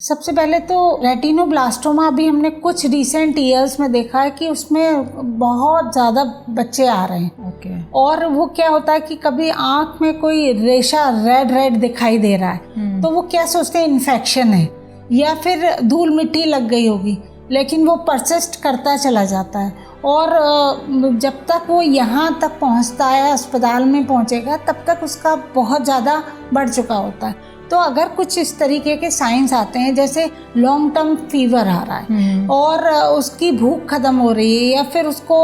सबसे पहले तो रेटिनोब्लास्टोमा अभी हमने कुछ रिसेंट ईयर्स में देखा है कि उसमें बहुत ज़्यादा बच्चे आ रहे हैं। ओके। और वो क्या होता है कि कभी आँख में कोई रेशा रेड दिखाई दे रहा है तो वो क्या सोचते हैं इन्फेक्शन है या फिर धूल मिट्टी लग गई होगी, लेकिन वो परसिस्ट करता चला जाता है और जब तक वो यहाँ तक पहुँचता है, अस्पताल में पहुँचेगा, तब तक उसका बहुत ज़्यादा बढ़ चुका होता है। तो अगर कुछ इस तरीके के साइंस आते हैं, जैसे लॉन्ग टर्म फीवर आ रहा है और उसकी भूख खत्म हो रही है या फिर उसको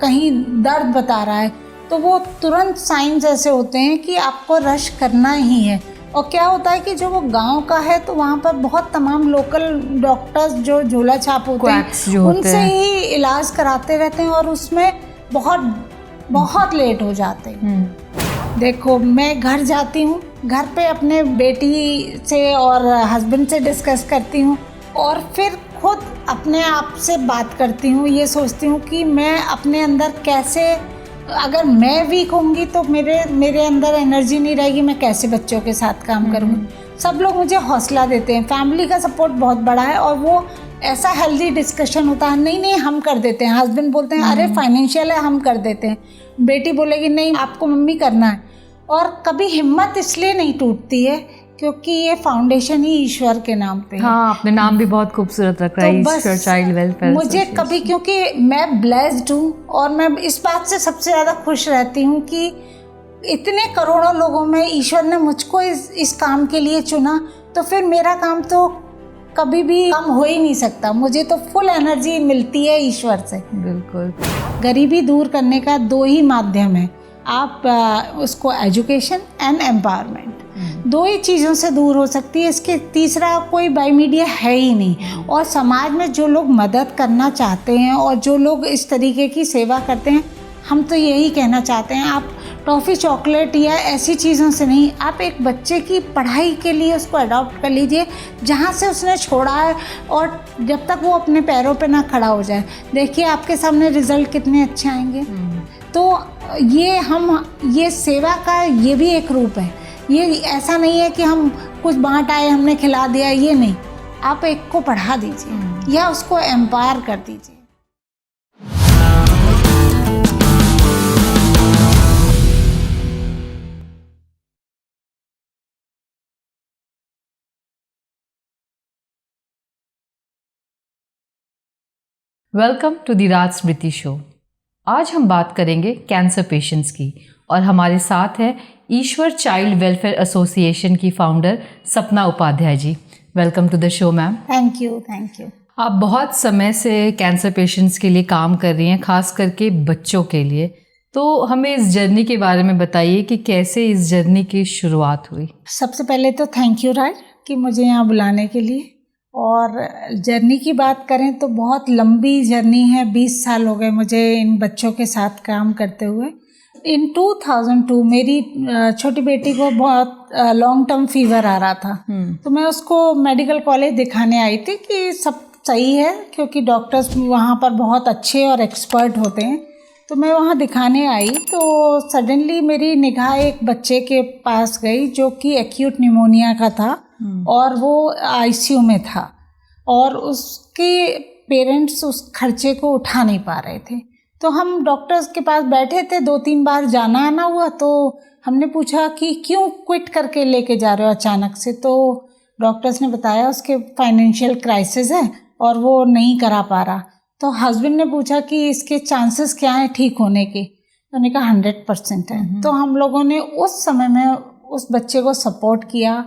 कहीं दर्द बता रहा है, तो वो तुरंत साइंस ऐसे होते हैं कि आपको रश करना ही है। और क्या होता है कि जो वो गांव का है तो वहाँ पर बहुत तमाम लोकल डॉक्टर्स जो झोला छाप होते हैं उनसे ही इलाज कराते रहते हैं और उसमें बहुत लेट हो जाते हैं। देखो, मैं घर जाती हूँ, घर पे अपने बेटी से और हस्बैंड से डिस्कस करती हूँ और फिर खुद अपने आप से बात करती हूँ। ये सोचती हूँ कि मैं अपने अंदर कैसे, अगर मैं वीक होंगी तो मेरे अंदर एनर्जी नहीं रहेगी, मैं कैसे बच्चों के साथ काम करूँगी। सब लोग मुझे हौसला देते हैं, फैमिली का सपोर्ट बहुत बड़ा है और वो ऐसा हेल्दी डिस्कशन होता है, नहीं हम कर देते हैं। हस्बैंड बोलते हैं अरे फाइनेंशियल है, हम कर देते हैं। बेटी बोलेगी नहीं आपको मम्मी करना है। और कभी हिम्मत इसलिए नहीं टूटती है क्योंकि ये फाउंडेशन ही ईश्वर के नाम पे है। हाँ, आपने नाम भी बहुत खूबसूरत रखा है, ईश्वर चाइल्ड वेलफेयर। मुझे कभी, क्योंकि मैं ब्लेस्ड हूँ और मैं इस बात से सबसे ज़्यादा खुश रहती हूँ कि इतने करोड़ों लोगों में ईश्वर ने मुझको इस काम के लिए चुना, तो फिर मेरा काम तो कभी भी कम हो ही नहीं सकता। मुझे तो फुल एनर्जी मिलती है ईश्वर से। बिल्कुल। गरीबी दूर करने का 2 ही माध्यम है, आप उसको एजुकेशन एंड एम्पावरमेंट, 2 ही चीज़ों से दूर हो सकती है। इसके तीसरा कोई बाई मीडिया है ही नहीं। और समाज में जो लोग मदद करना चाहते हैं और जो लोग इस तरीके की सेवा करते हैं, हम तो यही कहना चाहते हैं, आप टॉफ़ी चॉकलेट या ऐसी चीज़ों से नहीं, आप एक बच्चे की पढ़ाई के लिए उसको अडॉप्ट कर लीजिए जहाँ से उसने छोड़ा है, और जब तक वो अपने पैरों पे ना खड़ा हो जाए, देखिए आपके सामने रिज़ल्ट कितने अच्छे आएंगे। तो ये सेवा का ये भी एक रूप है। ये ऐसा नहीं है कि हम कुछ बांट आए, हमने खिला दिया, ये नहीं। आप एक को पढ़ा दीजिए या उसको एम्पावर कर दीजिए। Welcome to the Raj Smriti show. आज हम बात करेंगे कैंसर पेशेंट्स की और हमारे साथ है ईश्वर चाइल्ड वेलफेयर एसोसिएशन की founder Sapna Upadhyay ji. Welcome to the show ma'am. Thank you. आप बहुत समय से कैंसर पेशेंट्स के लिए काम कर रही हैं, खास करके बच्चों के लिए। तो हमें इस जर्नी के बारे में बताइए कि कैसे इस जर्नी की शुरुआत हुई। सबसे पहले तो थैंक यू राज कि मुझे यहाँ बुलाने के लिए। और जर्नी की बात करें तो बहुत लंबी जर्नी है। 20 साल हो गए मुझे इन बच्चों के साथ काम करते हुए। इन 2002 मेरी छोटी बेटी को बहुत लॉन्ग टर्म फीवर आ रहा था, तो मैं उसको मेडिकल कॉलेज दिखाने आई थी कि सब सही है, क्योंकि डॉक्टर्स वहाँ पर बहुत अच्छे और एक्सपर्ट होते हैं। तो मैं वहाँ दिखाने आई तो सडनली मेरी निगाह एक बच्चे के पास गई जो कि एक्यूट निमोनिया का था और वो आईसीयू में था और उसके पेरेंट्स उस खर्चे को उठा नहीं पा रहे थे। तो हम डॉक्टर्स के पास बैठे थे, 2-3 बार जाना आना हुआ। तो हमने पूछा कि क्यों क्विट करके लेके जा रहे हो अचानक से। तो डॉक्टर्स ने बताया उसके फाइनेंशियल क्राइसिस है और वो नहीं करा पा रहा। तो हस्बैंड ने पूछा कि इसके चांसेस क्या हैं ठीक होने के। तो उन्होंने कहा 100% है। तो हम लोगों ने उस समय में उस बच्चे को सपोर्ट किया।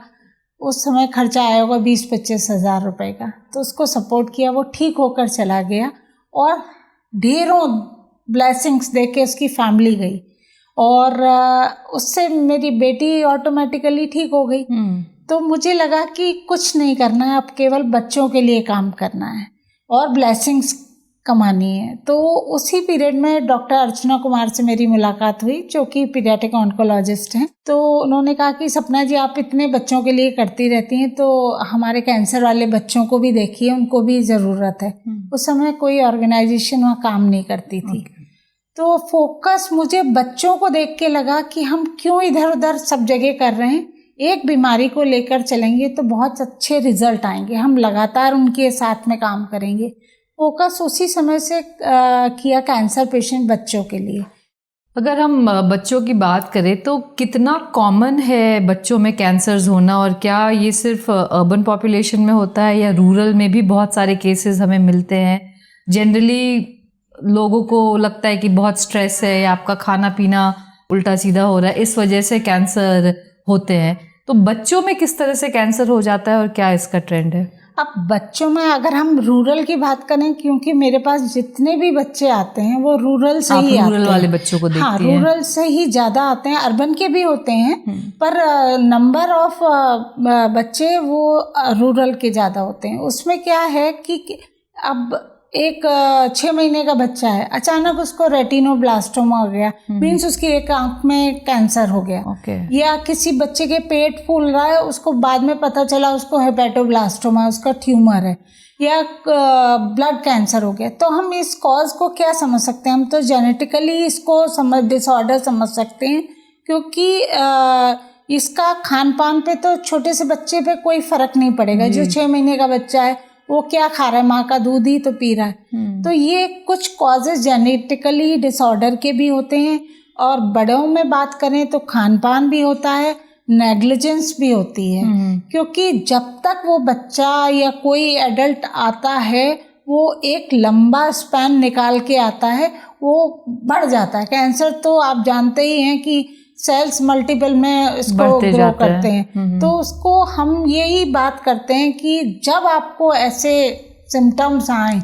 उस समय खर्चा आया होगा 20-25 हज़ार रुपये का। तो उसको सपोर्ट किया, वो ठीक होकर चला गया और ढेरों ब्लेसिंग्स दे के उसकी फैमिली गई और उससे मेरी बेटी ऑटोमेटिकली ठीक हो गई। तो मुझे लगा कि कुछ नहीं करना है, अब केवल बच्चों के लिए काम करना है और ब्लेसिंग्स कमानी है। तो उसी पीरियड में डॉक्टर अर्चना कुमार से मेरी मुलाकात हुई जो कि पीडियाट्रिक ऑन्कोलॉजिस्ट हैं। तो उन्होंने कहा कि सपना जी आप इतने बच्चों के लिए करती रहती हैं, तो हमारे कैंसर वाले बच्चों को भी देखिए, उनको भी ज़रूरत है। उस समय कोई ऑर्गेनाइजेशन वहाँ काम नहीं करती थी। तो फोकस मुझे बच्चों को देख के लगा कि हम क्यों इधर उधर सब जगह कर रहे हैं, एक बीमारी को लेकर चलेंगे तो बहुत अच्छे रिजल्ट आएंगे। हम लगातार उनके साथ में काम करेंगे। फोकस उसी समय से किया कैंसर पेशेंट बच्चों के लिए। अगर हम बच्चों की बात करें तो कितना कॉमन है बच्चों में कैंसर्स होना, और क्या ये सिर्फ अर्बन पॉपुलेशन में होता है या रूरल में भी बहुत सारे केसेस हमें मिलते हैं? जनरली लोगों को लगता है कि बहुत स्ट्रेस है या आपका खाना पीना उल्टा सीधा हो रहा है, इस वजह से कैंसर होते हैं। तो बच्चों में किस तरह से कैंसर हो जाता है और क्या इसका ट्रेंड है? अब बच्चों में अगर हम रूरल की बात करें, क्योंकि मेरे पास जितने भी बच्चे आते हैं वो रूरल से ही आते हैं। रूरल वाले बच्चों को देखती हैं। हाँ, रूरल से ही ज़्यादा आते हैं। अर्बन के भी होते हैं, पर नंबर ऑफ बच्चे वो रूरल के ज़्यादा होते हैं। उसमें क्या है कि अब एक 6 महीने का बच्चा है, अचानक उसको रेटिनोब्लास्टोमा हो गया, मीन्स उसकी एक आंख में कैंसर हो गया। या किसी बच्चे के पेट फूल रहा है, उसको बाद में पता चला उसको हेपेटोब्लास्टोमा, उसका ट्यूमर है, या ब्लड कैंसर हो गया। तो हम इस कॉज को क्या समझ सकते हैं? हम तो जेनेटिकली इसको डिसऑर्डर समझ सकते हैं, क्योंकि इसका खान पान पे तो छोटे से बच्चे पे कोई फर्क नहीं पड़ेगा। जो 6 महीने का बच्चा है वो क्या खा रहा है? माँ का दूध ही तो पी रहा है। तो ये कुछ कॉजेज जेनेटिकली डिसऑर्डर के भी होते हैं। और बड़ों में बात करें तो खान पान भी होता है, नेग्लिजेंस भी होती है, क्योंकि जब तक वो बच्चा या कोई एडल्ट आता है वो एक लंबा स्पैन निकाल के आता है, वो बढ़ जाता है। कैंसर तो आप जानते ही हैं कि सेल्स मल्टीपल में इसको ग्रो करते हैं। तो उसको हम यही बात करते हैं कि जब आपको ऐसे सिम्टम्स आए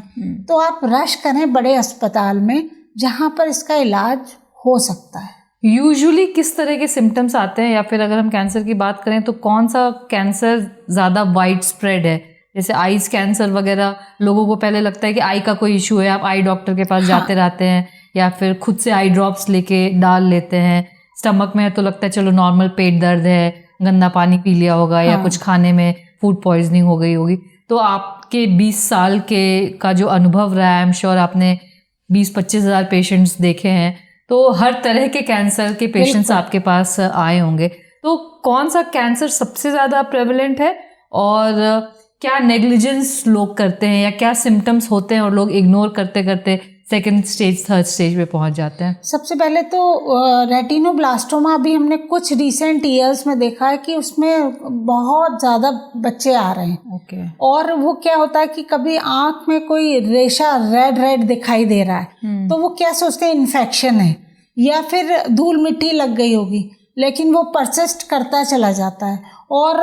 तो आप रश करें बड़े अस्पताल में, जहाँ पर इसका इलाज हो सकता है। यूजुअली किस तरह के सिम्टम्स आते हैं, या फिर अगर हम कैंसर की बात करें तो कौन सा कैंसर ज़्यादा वाइड स्प्रेड है? जैसे आईज कैंसर वगैरह, लोगों को पहले लगता है कि आई का कोई इशू है, आप आई डॉक्टर के पास जाते रहते हैं, या फिर खुद से आई ड्रॉप्स लेके डाल लेते हैं। स्टमक में तो लगता है चलो नॉर्मल पेट दर्द है, गंदा पानी पी लिया होगा, या कुछ खाने में फूड पॉइजनिंग हो गई होगी। तो आपके 20 साल के का जो अनुभव रहा है, आई एम श्योर आपने 20-25 हज़ार पेशेंट्स देखे हैं, तो हर तरह के कैंसर के पेशेंट्स आपके पास आए होंगे। तो कौन सा कैंसर सबसे ज़्यादा प्रेवलेंट है, और क्या नेग्लिजेंस लोग करते हैं, या क्या सिम्टम्स होते हैं और लोग इग्नोर करते करते सेकेंड स्टेज थर्ड स्टेज पे पहुंच जाते हैं? सबसे पहले तो रेटिनोब्लास्टोमा भी हमने कुछ रिसेंट ईयर्स में देखा है कि उसमें बहुत ज़्यादा बच्चे आ रहे हैं। और वो क्या होता है कि कभी आँख में कोई रेशा रेड दिखाई दे रहा है, तो वो क्या सोचते हैं इन्फेक्शन है, या फिर धूल मिट्टी लग गई होगी, लेकिन वो परसिस्ट करता चला जाता है। और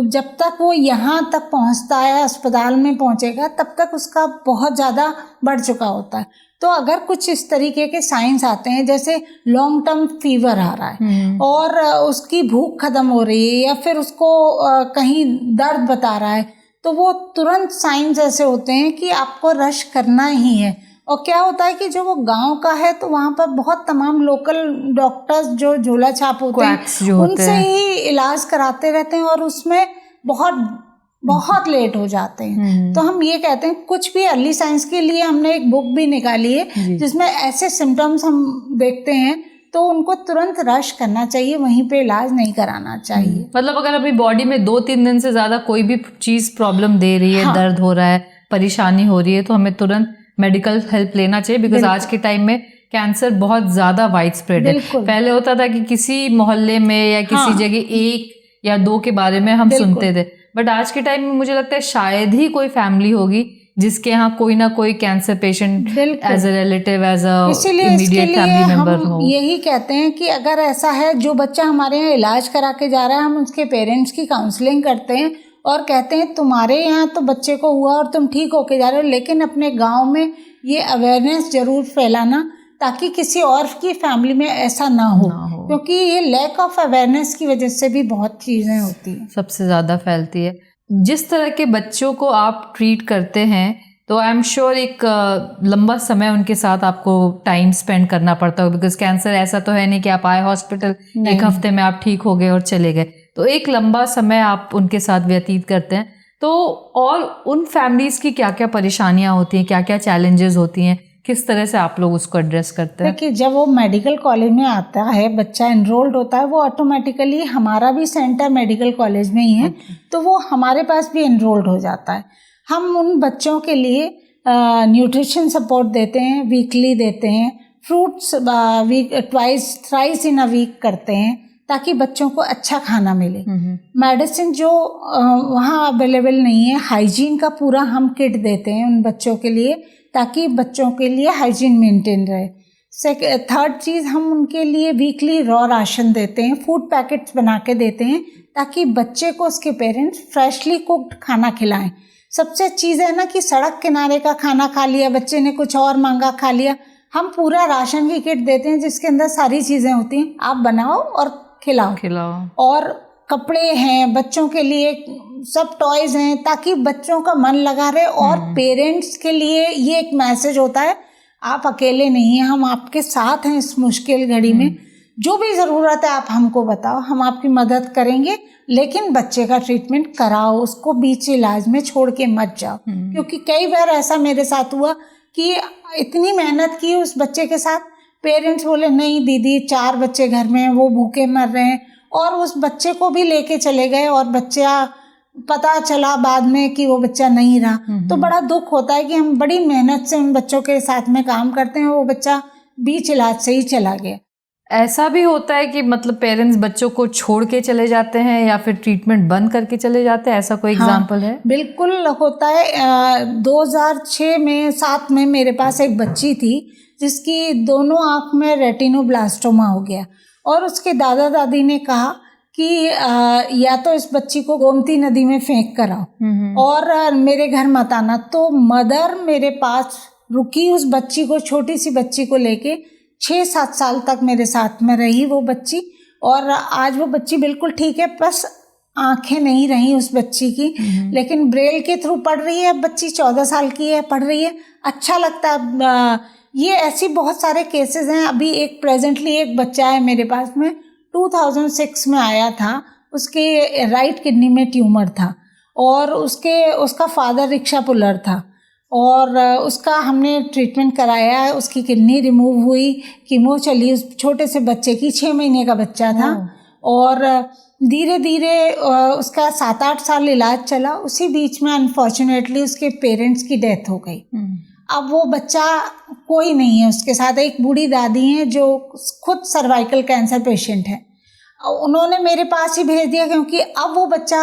जब तक वो यहाँ तक पहुँचता है, अस्पताल में पहुँचेगा, तब तक उसका बहुत ज़्यादा बढ़ चुका होता है। तो अगर कुछ इस तरीके के साइंस आते हैं, जैसे लॉन्ग टर्म फीवर आ रहा है और उसकी भूख खत्म हो रही है, या फिर उसको कहीं दर्द बता रहा है, तो वो तुरंत साइंस ऐसे होते हैं कि आपको रश करना ही है। और क्या होता है कि जो वो गांव का है तो वहाँ पर बहुत तमाम लोकल डॉक्टर्स जो झोला छाप होते हैं उनसे ही इलाज कराते रहते हैं, और उसमें बहुत लेट हो जाते हैं। तो हम ये कहते हैं, कुछ भी अर्ली साइंस के लिए हमने एक बुक भी निकाली है जिसमें ऐसे सिम्टम्स हम देखते हैं तो उनको तुरंत रश करना चाहिए, वहीं पे इलाज नहीं कराना चाहिए। मतलब अगर अपनी बॉडी में 2-3 दिन से ज़्यादा कोई भी चीज़ प्रॉब्लम दे रही है, दर्द हो रहा है, परेशानी हो रही है, तो हमें तुरंत मेडिकल हेल्प लेना चाहिए, बिकॉज आज के टाइम में कैंसर बहुत ज़्यादा वाइड स्प्रेड है। पहले होता था कि किसी मोहल्ले में या किसी जगह 1 या 2 के बारे में हम सुनते थे, बट आज के टाइम में मुझे लगता है शायद ही कोई फैमिली होगी जिसके यहाँ कोई ना कोई cancer patient as a relative, as a immediate family member हो। यही कहते हैं कि अगर ऐसा है, जो बच्चा हमारे यहाँ इलाज करा के जा रहा है, हम उसके पेरेंट्स की काउंसलिंग करते हैं और कहते हैं तुम्हारे यहाँ तो बच्चे को हुआ और तुम ठीक होके जा रहे हो, लेकिन अपने गांव में ये अवेयरनेस जरूर फैलाना ताकि किसी और की फैमिली में ऐसा ना हो। क्योंकि ये लैक ऑफ अवेयरनेस की वजह से भी बहुत चीज़ें होती हैं, सबसे ज़्यादा फैलती है। जिस तरह के बच्चों को आप ट्रीट करते हैं तो आई एम श्योर एक लंबा समय उनके साथ आपको टाइम स्पेंड करना पड़ता है, बिकॉज कैंसर ऐसा तो है नहीं कि आप आए हॉस्पिटल 1 हफ्ते में आप ठीक हो गए और चले गए, तो एक लंबा समय आप उनके साथ व्यतीत करते हैं। तो और उन फैमिलीज़ की क्या क्या परेशानियां होती हैं, क्या क्या चैलेंजेस होती हैं, किस तरह से आप लोग उसको एड्रेस करते हैं? देखिए, जब वो मेडिकल कॉलेज में आता है, बच्चा एनरोल्ड होता है, वो ऑटोमेटिकली, हमारा भी सेंटर मेडिकल कॉलेज में ही है, तो वो हमारे पास भी एनरोल्ड हो जाता है। हम उन बच्चों के लिए न्यूट्रिशन सपोर्ट देते हैं, वीकली देते हैं, fruits thrice in a week करते हैं, ताकि बच्चों को अच्छा खाना मिले। मेडिसिन जो वहाँ अवेलेबल नहीं है, हाइजीन का पूरा हम किट देते हैं उन बच्चों के लिए, ताकि बच्चों के लिए हाइजीन मेंटेन रहे। थर्ड चीज़, हम उनके लिए वीकली रॉ राशन देते हैं, फूड पैकेट्स बना के देते हैं, ताकि बच्चे को उसके पेरेंट्स फ्रेशली कुक्ड खाना खिलाएं। सबसे चीज़ है ना कि सड़क किनारे का खाना खा लिया, बच्चे ने कुछ और मांगा, खा लिया। हम पूरा राशन की किट देते हैं जिसके अंदर सारी चीज़ें होती हैं, आप बनाओ और खिलाओ। और कपड़े हैं बच्चों के लिए, सब टॉयज हैं, ताकि बच्चों का मन लगा रहे। और पेरेंट्स के लिए ये एक मैसेज होता है, आप अकेले नहीं हैं, हम आपके साथ हैं इस मुश्किल घड़ी में। जो भी ज़रूरत है आप हमको बताओ, हम आपकी मदद करेंगे, लेकिन बच्चे का ट्रीटमेंट कराओ, उसको बीच इलाज में छोड़ के मत जाओ। क्योंकि कई बार ऐसा मेरे साथ हुआ कि इतनी मेहनत की उस बच्चे के साथ, पेरेंट्स बोले नहीं दीदी, 4 बच्चे घर में हैं, वो भूखे मर रहे हैं, और उस बच्चे को भी लेके चले गए, और बच्चा पता चला बाद में कि वो बच्चा नहीं रहा। तो बड़ा दुख होता है कि हम बड़ी मेहनत से उन बच्चों के साथ में काम करते हैं, वो बच्चा बीच इलाज से ही चला गया। ऐसा भी होता है कि मतलब पेरेंट्स बच्चों को छोड़ के चले जाते हैं या फिर ट्रीटमेंट बंद करके चले जाते हैं, ऐसा कोई एग्जाम्पल है? बिल्कुल होता है। 2006-7 में मेरे पास एक बच्ची थी जिसकी दोनों आँख में रेटिनोब्लास्टोमा हो गया, और उसके दादा दादी ने कहा कि या तो इस बच्ची को गोमती नदी में फेंक कर आओ और मेरे घर मत आना। तो मदर मेरे पास रुकी, उस बच्ची को, छोटी सी बच्ची को लेके 6-7 साल तक मेरे साथ में रही वो बच्ची, और आज वो बच्ची बिल्कुल ठीक है। बस आंखें नहीं रही उस बच्ची की, लेकिन ब्रेल के थ्रू पढ़ रही है। बच्ची 14 साल की है, पढ़ रही है, अच्छा लगता है। ये ऐसी बहुत सारे केसेस हैं। अभी एक प्रेजेंटली एक बच्चा है मेरे पास में, 2006 में आया था, उसके राइट किडनी में ट्यूमर था, और उसका फादर रिक्शा पुलर था, और उसका हमने ट्रीटमेंट कराया, उसकी किडनी रिमूव हुई, कीमो चली उस छोटे से बच्चे की, 6 महीने का बच्चा था, और धीरे धीरे उसका 7-8 साल इलाज चला। उसी बीच में अनफॉर्चुनेटली उसके पेरेंट्स की डेथ हो गई। अब वो बच्चा कोई नहीं है उसके साथ, एक बूढ़ी दादी हैं जो खुद सर्वाइकल कैंसर पेशेंट है। उन्होंने मेरे पास ही भेज दिया, क्योंकि अब वो बच्चा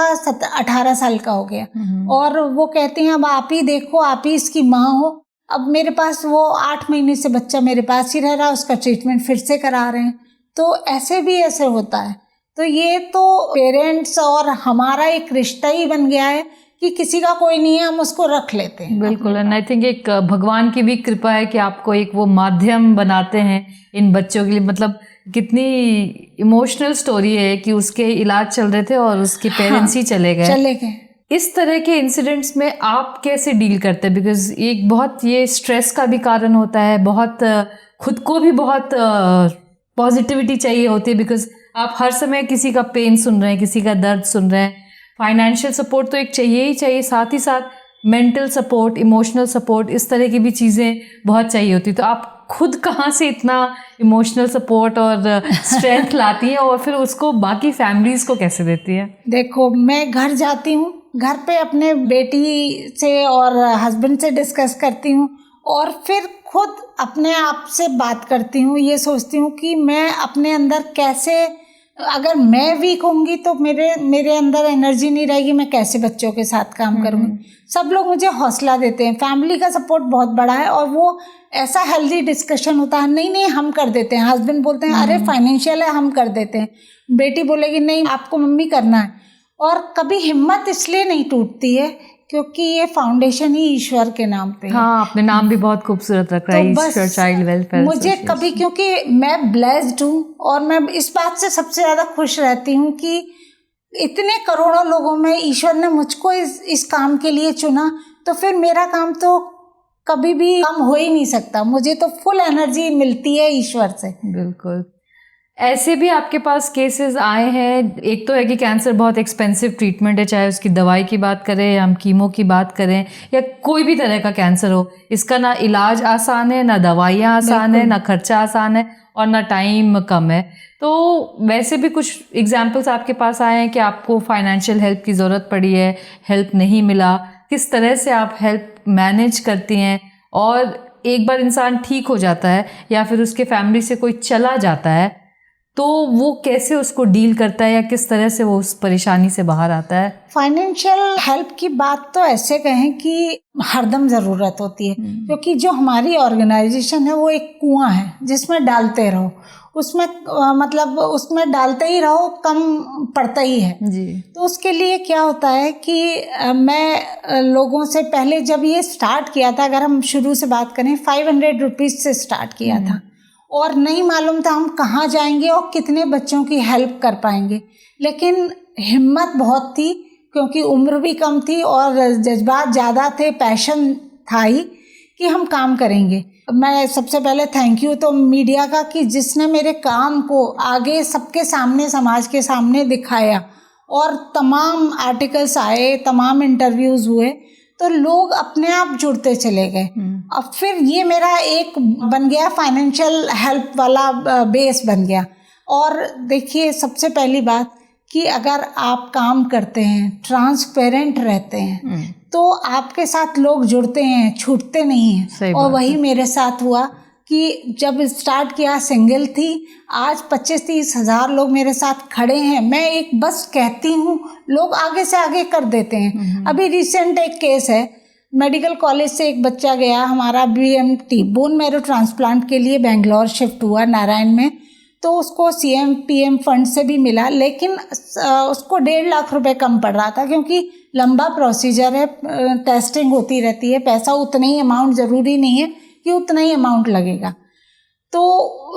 18 साल का हो गया, और वो कहते हैं अब आप ही देखो, आप ही इसकी माँ हो। अब मेरे पास वो 8 महीने से बच्चा मेरे पास ही रह रहा है, उसका ट्रीटमेंट फिर से करा रहे हैं। तो ऐसे होता है। तो ये तो पेरेंट्स और हमारा एक रिश्ता ही बन गया है कि किसी का कोई नहीं है, हम उसको रख लेते हैं। बिल्कुल, एंड आई थिंक एक भगवान की भी कृपा है कि आपको एक वो माध्यम बनाते हैं इन बच्चों के लिए। मतलब कितनी इमोशनल स्टोरी है कि उसके इलाज चल रहे थे और उसके पेरेंट्स ही चले गए। इस तरह के इंसिडेंट्स में आप कैसे डील करते हैं? बिकॉज एक बहुत ये स्ट्रेस का भी कारण होता है, बहुत खुद को भी बहुत पॉजिटिविटी चाहिए होती है, बिकॉज आप हर समय किसी का पेन सुन रहे हैं, किसी का दर्द सुन रहे हैं। फाइनेंशियल सपोर्ट तो एक चाहिए ही चाहिए, साथ ही साथ मेंटल सपोर्ट, इमोशनल सपोर्ट, इस तरह की भी चीज़ें बहुत चाहिए होती। तो आप खुद कहाँ से इतना इमोशनल सपोर्ट और स्ट्रेंथ लाती हैं, और फिर उसको बाकी फैमिलीज़ को कैसे देती है? देखो, मैं घर जाती हूँ, घर पे अपने बेटी से और हस्बैंड से डिस्कस करती हूँ, और फिर खुद अपने आप से बात करती हूँ। ये सोचती हूँ कि मैं अपने अंदर कैसे, अगर मैं वीक होंगी तो मेरे अंदर एनर्जी नहीं रहेगी, मैं कैसे बच्चों के साथ काम करूँगी। सब लोग मुझे हौसला देते हैं, फैमिली का सपोर्ट बहुत बड़ा है, और वो ऐसा हेल्दी डिस्कशन होता है, नहीं हम कर देते हैं। हस्बैंड बोलते हैं अरे फाइनेंशियल है, हम कर देते हैं। बेटी बोलेगी नहीं आपको मम्मी करना है। और कभी हिम्मत इसलिए नहीं टूटती है क्योंकि ये फाउंडेशन ही ईश्वर के नाम पे है। हाँ, आपने नाम भी बहुत खूबसूरत रखा है, ईश्वर चाइल्ड वेलफेयर। मुझे कभी, क्योंकि मैं ब्लेस्ड हूँ, और मैं इस बात से सबसे ज़्यादा खुश रहती हूँ कि इतने करोड़ों लोगों में ईश्वर ने मुझको इस काम के लिए चुना, तो फिर मेरा काम तो कभी भी कम हो ही नहीं सकता। मुझे तो फुल एनर्जी मिलती है ईश्वर से। बिल्कुल। ऐसे भी आपके पास केसेस आए हैं? एक तो है कि कैंसर बहुत एक्सपेंसिव ट्रीटमेंट है, चाहे उसकी दवाई की बात करें या हम कीमो की बात करें या कोई भी तरह का कैंसर हो, इसका ना इलाज आसान है, ना दवाइयाँ आसान है, ना खर्चा आसान है और ना टाइम कम है। तो वैसे भी कुछ एग्जाम्पल्स आपके पास आए हैं कि आपको फाइनेंशियल हेल्प की ज़रूरत पड़ी है, हेल्प नहीं मिला, किस तरह से आप हेल्प मैनेज करती हैं? और एक बार इंसान ठीक हो जाता है या फिर उसके फैमिली से कोई चला जाता है तो वो कैसे उसको डील करता है या किस तरह से वो उस परेशानी से बाहर आता है? फाइनेंशियल हेल्प की बात तो ऐसे कहें कि हरदम ज़रूरत होती है, क्योंकि जो हमारी ऑर्गेनाइजेशन है वो एक कुआं है जिसमें डालते रहो, उसमें मतलब उसमें डालते ही रहो, कम पड़ता ही है जी। तो उसके लिए क्या होता है कि मैं लोगों से पहले जब ये स्टार्ट किया था, अगर हम शुरू से बात करें, 500 रुपीज़ से स्टार्ट किया था और नहीं मालूम था हम कहाँ जाएंगे और कितने बच्चों की हेल्प कर पाएंगे, लेकिन हिम्मत बहुत थी क्योंकि उम्र भी कम थी और जज्बात ज़्यादा थे, पैशन था ही कि हम काम करेंगे। मैं सबसे पहले थैंक यू तो मीडिया का कि जिसने मेरे काम को आगे सबके सामने, समाज के सामने दिखाया और तमाम आर्टिकल्स आए, तमाम इंटरव्यूज़ हुए तो लोग अपने आप जुड़ते चले गए। अब फिर ये मेरा एक बन गया फाइनेंशियल हेल्प वाला बेस बन गया। और देखिए सबसे पहली बात कि अगर आप काम करते हैं, ट्रांसपेरेंट रहते हैं तो आपके साथ लोग जुड़ते हैं, छूटते नहीं हैं। और वही मेरे साथ हुआ कि जब स्टार्ट किया सिंगल थी, आज 25-30 हज़ार लोग मेरे साथ खड़े हैं। मैं एक बस कहती हूँ, लोग आगे से आगे कर देते हैं। अभी रिसेंट एक केस है, मेडिकल कॉलेज से एक बच्चा गया हमारा BMT बोन मैरो ट्रांसप्लांट के लिए बेंगलोर शिफ्ट हुआ नारायण में, तो उसको CM PM फंड से भी मिला, लेकिन उसको 1.5 लाख रुपए कम पड़ रहा था क्योंकि लंबा प्रोसीजर है, टेस्टिंग होती रहती है, पैसा उतना ही अमाउंट ज़रूरी नहीं है कि उतना ही अमाउंट लगेगा। तो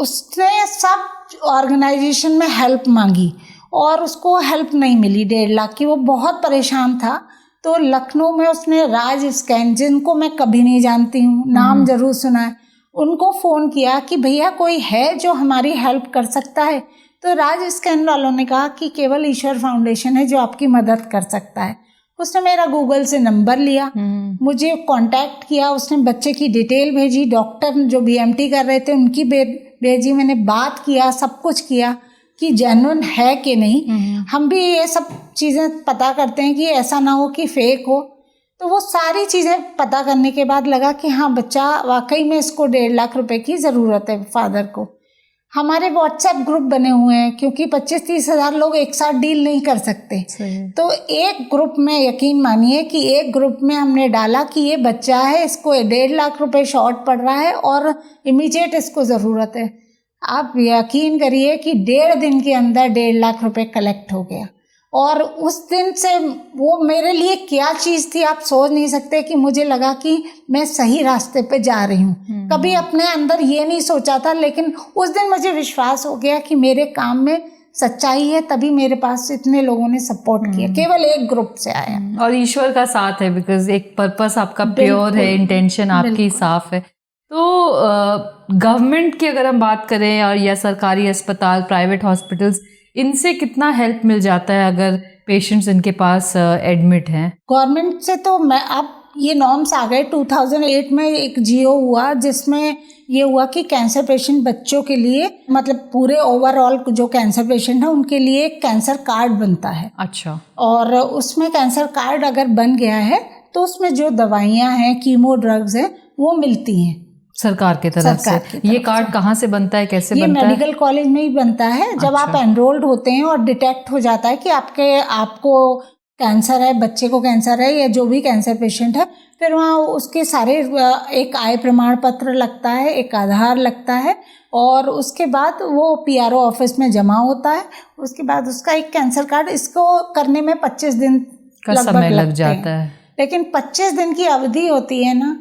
उसने सब ऑर्गेनाइजेशन में हेल्प मांगी और उसको हेल्प नहीं मिली 1.5 लाख की, वो बहुत परेशान था। तो लखनऊ में उसने राज स्कैन, जिनको मैं कभी नहीं जानती हूँ, नाम ज़रूर सुना है, उनको फ़ोन किया कि भैया कोई है जो हमारी हेल्प कर सकता है। तो राज स्कैन वालों ने कहा कि केवल ईश्वर फाउंडेशन है जो आपकी मदद कर सकता है। उसने मेरा गूगल से नंबर लिया, मुझे कांटेक्ट किया, उसने बच्चे की डिटेल भेजी, डॉक्टर जो BMT कर रहे थे उनकी भेजी, मैंने बात किया, सब कुछ किया कि जेन्युइन है कि नहीं। हम भी ये सब चीज़ें पता करते हैं कि ऐसा ना हो कि फेक हो। तो वो सारी चीज़ें पता करने के बाद लगा कि हाँ बच्चा वाकई में, इसको 1.5 लाख रुपए की ज़रूरत है फादर को। हमारे WhatsApp ग्रुप बने हुए हैं क्योंकि 25-30 हज़ार लोग एक साथ डील नहीं कर सकते। तो एक ग्रुप में, यकीन मानिए कि एक ग्रुप में हमने डाला कि ये बच्चा है, इसको 1.5 लाख रुपए शॉर्ट पड़ रहा है और इमीडिएट इसको ज़रूरत है। आप यकीन करिए कि 1.5 दिन के अंदर 1.5 लाख रुपए कलेक्ट हो गया। और उस दिन से वो मेरे लिए क्या चीज़ थी आप सोच नहीं सकते, कि मुझे लगा कि मैं सही रास्ते पे जा रही हूँ। कभी अपने अंदर ये नहीं सोचा था, लेकिन उस दिन मुझे विश्वास हो गया कि मेरे काम में सच्चाई है, तभी मेरे पास इतने लोगों ने सपोर्ट किया, केवल एक ग्रुप से आया। और ईश्वर का साथ है, बिकॉज एक पर्पस आपका प्योर है, इंटेंशन आपकी साफ है। तो गवर्नमेंट की अगर हम बात करें और या सरकारी अस्पताल, प्राइवेट हॉस्पिटल्स, इनसे कितना हेल्प मिल जाता है अगर पेशेंट्स इनके पास एडमिट हैं? गवर्नमेंट से तो मैं, अब ये नॉर्म्स आ गए। 2008 में एक GO हुआ जिसमें ये हुआ कि कैंसर पेशेंट बच्चों के लिए, मतलब पूरे ओवरऑल जो कैंसर पेशेंट है उनके लिए एक कैंसर कार्ड बनता है। अच्छा। और उसमें कैंसर कार्ड अगर बन गया है तो उसमें जो दवाइयाँ हैं, कीमो ड्रग्स हैं, वो मिलती हैं सरकार की तरफ से। ये कार्ड कहाँ से बनता है, कैसे बनता है? ये मेडिकल कॉलेज में ही बनता है। जब आप एनरोल्ड होते हैं और डिटेक्ट हो जाता है कि आपको कैंसर है, बच्चे को कैंसर है या जो भी कैंसर पेशेंट है, फिर वहाँ उसके सारे, एक आय प्रमाण पत्र लगता है, एक आधार लगता है और उसके बाद वो PRO ऑफिस में जमा होता है। उसके बाद उसका एक कैंसर कार्ड, इसको करने में 25 दिन का समय लग जाता है। लेकिन 25 दिन की अवधि होती है ना,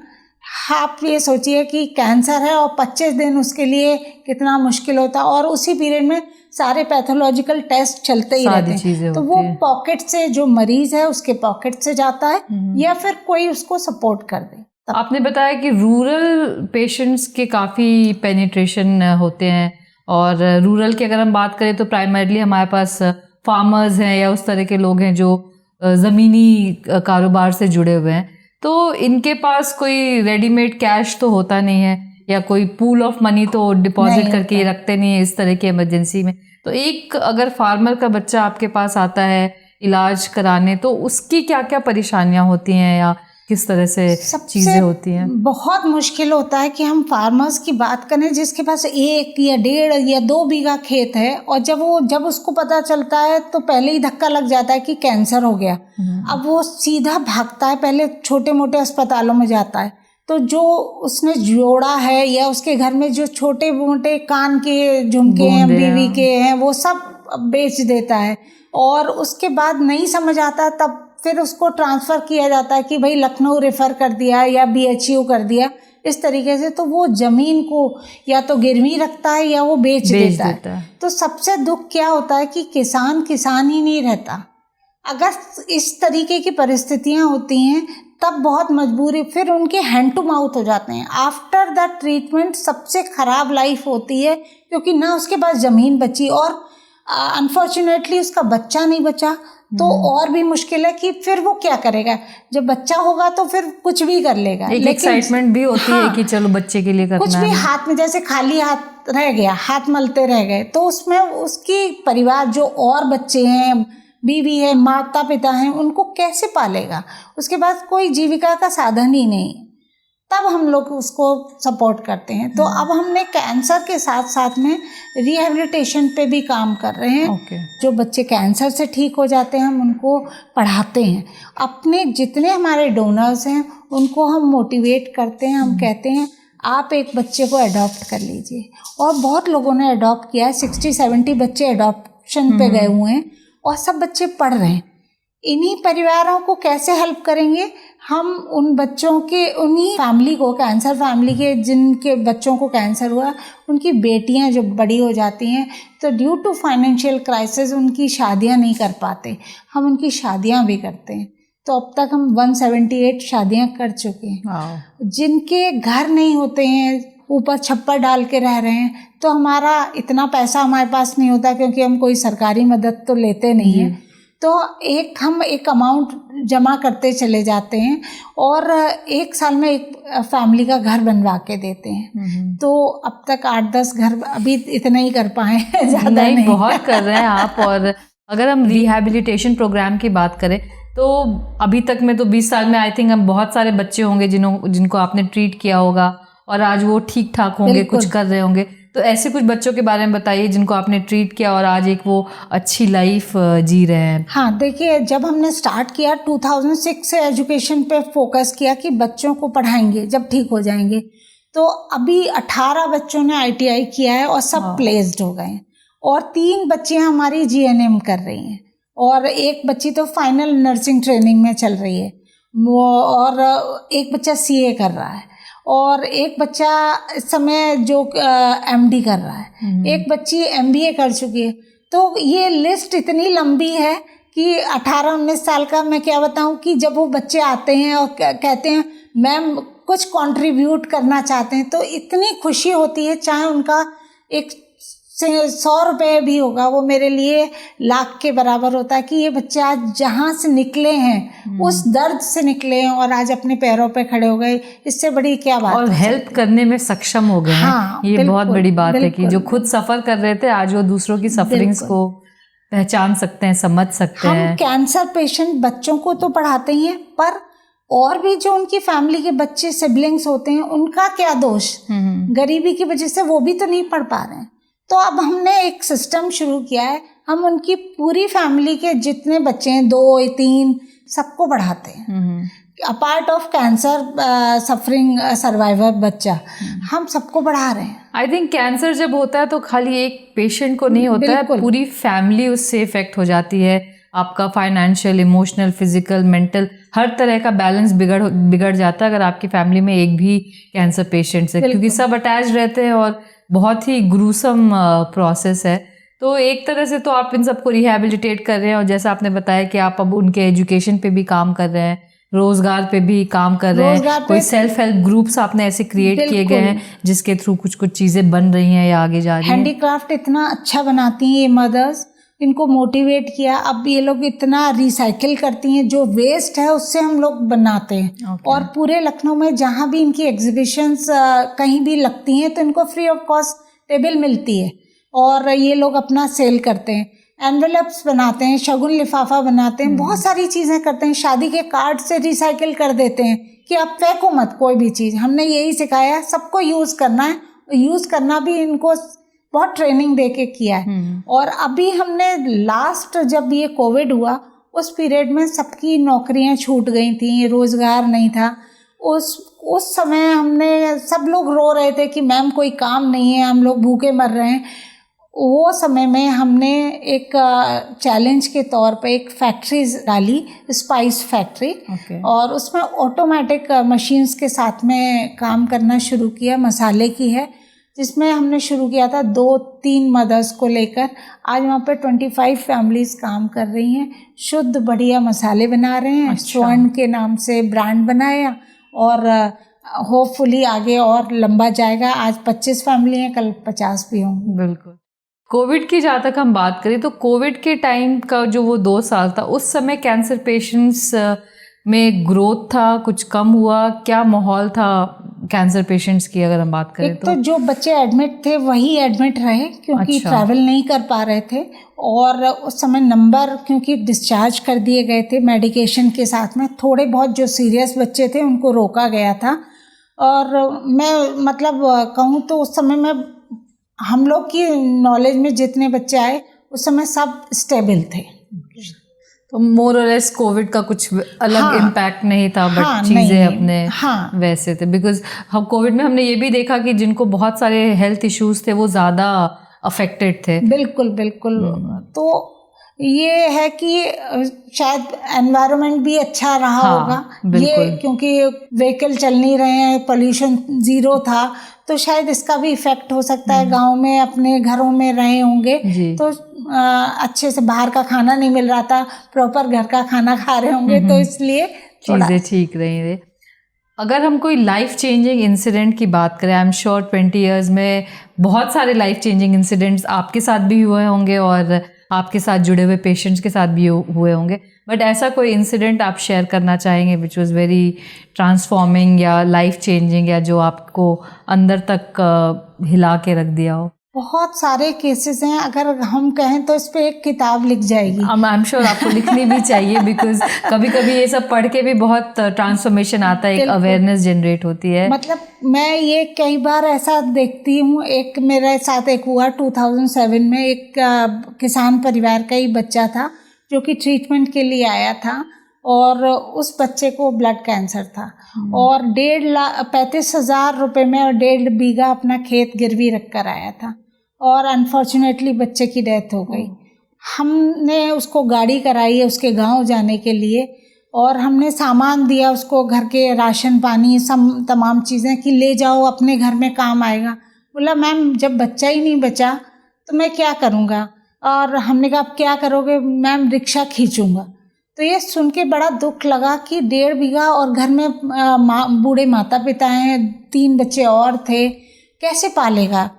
आप ये सोचिए कि कैंसर है और 25 दिन उसके लिए कितना मुश्किल होता है। और उसी पीरियड में सारे पैथोलॉजिकल टेस्ट चलते ही रहते हैं। तो वो पॉकेट से, जो मरीज है उसके पॉकेट से जाता है या फिर कोई उसको सपोर्ट कर दे। आपने बताया कि रूरल पेशेंट्स के काफ़ी पेनिट्रेशन होते हैं और रूरल की अगर हम बात करें तो प्राइमरीली हमारे पास फार्मर्स हैं या उस तरह के लोग हैं जो ज़मीनी कारोबार से जुड़े हुए हैं, तो इनके पास कोई रेडीमेड कैश तो होता नहीं है या कोई पूल ऑफ मनी तो डिपॉजिट करके रखते नहीं है इस तरह की इमरजेंसी में। तो एक अगर फार्मर का बच्चा आपके पास आता है इलाज कराने, तो उसकी क्या क्या परेशानियां होती हैं या किस तरह से चीज़ें होती हैं? बहुत मुश्किल होता है कि हम फार्मर्स की बात करें जिसके पास 1 या 1.5 या 2 बीघा खेत है, और जब उसको पता चलता है तो पहले ही धक्का लग जाता है कि कैंसर हो गया। अब वो सीधा भागता है, पहले छोटे मोटे अस्पतालों में जाता है, तो जो उसने जोड़ा है या उसके घर में जो छोटे मोटे कान के झुमके हैं, बीवी के हैं, वो सब बेच देता है। और उसके बाद नहीं समझ आता तब फिर उसको ट्रांसफ़र किया जाता है कि भाई लखनऊ रेफ़र कर दिया या BHU कर दिया, इस तरीके से। तो वो ज़मीन को या तो गिरवी रखता है या वो बेच देता है। तो सबसे दुख क्या होता है कि किसान ही नहीं रहता। अगर इस तरीके की परिस्थितियाँ होती हैं तब बहुत मजबूरी, फिर उनके हैंड टू माउथ हो जाते हैं। आफ्टर द ट्रीटमेंट सबसे ख़राब लाइफ होती है, क्योंकि ना उसके पास ज़मीन बची और अनफॉर्चुनेटली उसका बच्चा नहीं बचा, तो और भी मुश्किल है कि फिर वो क्या करेगा। जब बच्चा होगा तो फिर कुछ भी कर लेगा, लेकिन एक्साइटमेंट भी होती है कि चलो बच्चे के लिए करना कुछ भी हाथ में, जैसे खाली हाथ रह गया, हाथ मलते रह गए, तो उसमें उसकी परिवार जो और बच्चे हैं, बीवी है, माता पिता हैं, उनको कैसे पालेगा? उसके बाद कोई जीविका का साधन ही नहीं, तब हम लोग उसको सपोर्ट करते हैं। तो अब हमने कैंसर के साथ साथ में रिहैबिलिटेशन पे भी काम कर रहे हैं। जो बच्चे कैंसर से ठीक हो जाते हैं हम उनको पढ़ाते हैं। अपने जितने हमारे डोनर्स हैं उनको हम मोटिवेट करते हैं, हम कहते हैं आप एक बच्चे को अडॉप्ट कर लीजिए, और बहुत लोगों ने अडॉप्ट किया है। 60-70 बच्चे अडॉप्शन पे गए हुए हैं और सब बच्चे पढ़ रहे हैं। इन्हीं परिवारों को कैसे हेल्प करेंगे हम? उन बच्चों के, उन्हीं फैमिली को, कैंसर फैमिली के जिनके बच्चों को कैंसर हुआ, उनकी बेटियां जो बड़ी हो जाती हैं तो ड्यू टू फाइनेंशियल क्राइसिस उनकी शादियां नहीं कर पाते, हम उनकी शादियां भी करते हैं। तो अब तक हम 178 शादियां कर चुके हैं। जिनके घर नहीं होते हैं, ऊपर छप्पर डाल के रह रहे हैं, तो हमारा इतना पैसा हमारे पास नहीं होता, क्योंकि हम कोई सरकारी मदद तो लेते नहीं हैं। तो हम एक अमाउंट जमा करते चले जाते हैं और 1 साल में एक फैमिली का घर बनवा के देते हैं। तो अब तक 8-10 घर, अभी इतना ही कर पाए हैं, ज़्यादा नहीं। बहुत कर रहे हैं आप। और अगर हम रिहैबिलिटेशन प्रोग्राम की बात करें तो अभी तक में तो 20 साल में आई थिंक हम बहुत सारे बच्चे होंगे जिनको आपने ट्रीट किया होगा और आज वो ठीक ठाक होंगे, कुछ कर रहे होंगे। तो ऐसे कुछ बच्चों के बारे में बताइए जिनको आपने ट्रीट किया और आज एक वो अच्छी लाइफ जी रहे हैं। हाँ, देखिए, जब हमने स्टार्ट किया 2006 से एजुकेशन पे फोकस किया कि बच्चों को पढ़ाएंगे जब ठीक हो जाएंगे, तो अभी 18 बच्चों ने ITI किया है और सब प्लेस्ड हो गए, और 3 बच्चियाँ हमारी GNM कर रही हैं, और एक बच्ची तो फाइनल नर्सिंग ट्रेनिंग में चल रही है, और एक बच्चा CA कर रहा है, और एक बच्चा इस समय जो MD कर रहा है, एक बच्ची MBA कर चुकी है। तो ये लिस्ट इतनी लंबी है कि 18-19 साल का मैं क्या बताऊं, कि जब वो बच्चे आते हैं और कहते हैं मैम कुछ कंट्रीब्यूट करना चाहते हैं, तो इतनी खुशी होती है। चाहे उनका एक 100 रुपये भी होगा, वो मेरे लिए लाख के बराबर होता है कि ये बच्चे आज जहाँ से निकले हैं उस दर्द से निकले हैं और आज अपने पैरों पे खड़े हो गए। इससे बड़ी क्या बात, और हेल्प करने में सक्षम हो गए हैं। हाँ, ये बहुत बड़ी बात है कि जो खुद सफ़र कर रहे थे आज वो दूसरों की सफरिंग्स को पहचान सकते हैं, समझ सकते हैं। हम कैंसर पेशेंट बच्चों को तो पढ़ाते ही हैं, पर और भी जो उनकी फैमिली के बच्चे सिबलिंग्स होते हैं उनका क्या दोष, गरीबी की वजह से वो भी तो नहीं पढ़ पा रहे हैं। तो अब हमने एक सिस्टम शुरू किया है, हम उनकी पूरी फैमिली के जितने बच्चे हैं, 2-3 सबको पढ़ाते हैं। Apart of cancer suffering survivor बच्चा, हम सबको पढ़ा रहे हैं। आई थिंक कैंसर जब होता है तो खाली एक पेशेंट को नहीं होता है, पूरी फैमिली उससे इफेक्ट हो जाती है। आपका फाइनेंशियल, इमोशनल, फिजिकल, मेंटल हर तरह का बैलेंस बिगड़ जाता है अगर आपकी फैमिली में एक भी कैंसर पेशेंट है, क्योंकि सब अटैच रहते हैं और बहुत ही ग्रूसम प्रोसेस है। तो एक तरह से तो आप इन सबको रिहैबिलिटेट कर रहे हैं, और जैसा आपने बताया कि आप अब उनके एजुकेशन पे भी काम कर रहे हैं, रोजगार पे भी काम कर रहे हैं, कोई सेल्फ हेल्प ग्रुप्स आपने ऐसे क्रिएट किए गए हैं जिसके थ्रू कुछ कुछ चीज़ें बन रही हैं या आगे जा रही हैं। हैंडीक्राफ्ट इतना अच्छा बनाती हैं ये मदर्स, इनको मोटिवेट किया। अब ये लोग इतना रिसाइकिल करती हैं, जो वेस्ट है उससे हम लोग बनाते हैं। और पूरे लखनऊ में जहाँ भी इनकी एग्जीबिशंस कहीं भी लगती हैं तो इनको फ्री ऑफ कॉस्ट टेबल मिलती है और ये लोग अपना सेल करते हैं। एनवेलप्स बनाते हैं, शगुन लिफाफा बनाते हैं, बहुत सारी चीज़ें करते हैं। शादी के कार्ड से रिसाइकिल कर देते हैं कि अब फेंको मत कोई भी चीज़। हमने यही सिखाया, सबको यूज़ करना है। यूज़ करना भी इनको बहुत ट्रेनिंग दे के किया है। और अभी हमने लास्ट जब ये कोविड हुआ उस पीरियड में सबकी नौकरियां छूट गई थी, रोज़गार नहीं था। उस समय हमने, सब लोग रो रहे थे कि मैम कोई काम नहीं है, हम लोग भूखे मर रहे हैं। वो समय में हमने एक चैलेंज के तौर पे एक फैक्ट्री डाली, स्पाइस फैक्ट्री। और उसमें ऑटोमेटिक मशीन्स के साथ में काम करना शुरू किया। मसाले की है, जिसमें हमने शुरू किया था 2-3 मदर्स को लेकर। आज वहाँ पे 25 फैमिलीज काम कर रही हैं, शुद्ध बढ़िया मसाले बना रहे हैं। स्वर्ण के नाम से ब्रांड बनाया और होपफुली आगे और लंबा जाएगा। आज 25 फैमिली हैं, कल 50 भी होंगे। बिल्कुल। कोविड की जहाँ तक हम बात करें तो कोविड के टाइम का जो वो 2 साल था, उस समय कैंसर पेशेंट्स में ग्रोथ था, कुछ कम हुआ, क्या माहौल था कैंसर पेशेंट्स की अगर हम बात करें? तो जो बच्चे एडमिट थे वही एडमिट रहे, क्योंकि ट्रैवल नहीं कर पा रहे थे। और उस समय नंबर, क्योंकि डिस्चार्ज कर दिए गए थे मेडिकेशन के साथ में, थोड़े बहुत जो सीरियस बच्चे थे उनको रोका गया था। और मैं मतलब कहूँ तो उस समय में हम लोग की नॉलेज में जितने बच्चे आए उस समय सब स्टेबल थे। तो मोर और लेस कोविड का कुछ अलग इम्पैक्ट नहीं था, बट चीज़ें अपने वैसे थे। बिकॉज हम कोविड में हमने ये भी देखा कि जिनको बहुत सारे हेल्थ इश्यूज थे वो ज़्यादा अफेक्टेड थे। बिल्कुल बिल्कुल। तो ये है कि शायद एनवायरनमेंट भी अच्छा रहा होगा ये, क्योंकि व्हीकल चल नहीं रहे हैं, पोल्यूशन ज़ीरो था, तो शायद इसका भी इफेक्ट हो सकता है। गांव में अपने घरों में रहे होंगे तो अच्छे से बाहर का खाना नहीं मिल रहा था, प्रॉपर घर का खाना खा रहे होंगे, तो इसलिए चीज़ें ठीक रही है। अगर हम कोई लाइफ चेंजिंग इंसिडेंट की बात करें, आई एम श्योर 20 ईयर्स में बहुत सारे लाइफ चेंजिंग इंसिडेंट्स आपके साथ भी हुए होंगे और आपके साथ जुड़े हुए पेशेंट्स के साथ भी हुए होंगे, बट ऐसा कोई इंसिडेंट आप शेयर करना चाहेंगे विच वाज वेरी ट्रांसफॉर्मिंग या लाइफ चेंजिंग, या जो आपको अंदर तक हिला के रख दिया हो? बहुत सारे केसेस हैं, अगर हम कहें तो इस पे एक किताब लिख जाएगी। आई एम श्योर आपको लिखनी भी चाहिए, बिकॉज कभी कभी ये सब पढ़ के भी बहुत ट्रांसफॉर्मेशन आता है, एक अवेयरनेस जनरेट होती है। मतलब मैं ये कई बार ऐसा देखती हूँ, एक मेरे साथ एक हुआ 2007 में, एक किसान परिवार का ही बच्चा था जो कि ट्रीटमेंट के लिए आया था और उस बच्चे को ब्लड कैंसर था और 35,000 रुपये में और 1.5 बीघा अपना खेत गिरवी रख कर आया था और अनफॉर्चुनेटली बच्चे की डेथ हो गई। हमने उसको गाड़ी कराई है उसके गांव जाने के लिए और हमने सामान दिया उसको, घर के राशन पानी सब तमाम चीज़ें, कि ले जाओ अपने घर में काम आएगा। बोला मैम जब बच्चा ही नहीं बचा तो मैं क्या करूँगा। और हमने कहा आप क्या करोगे? मैम रिक्शा खींचूँगा। तो ये सुन के बड़ा दुख लगा कि 1.5 बीघा और घर में बूढ़े माता पिता हैं, 3 बच्चे और थे, कैसे पालेगा।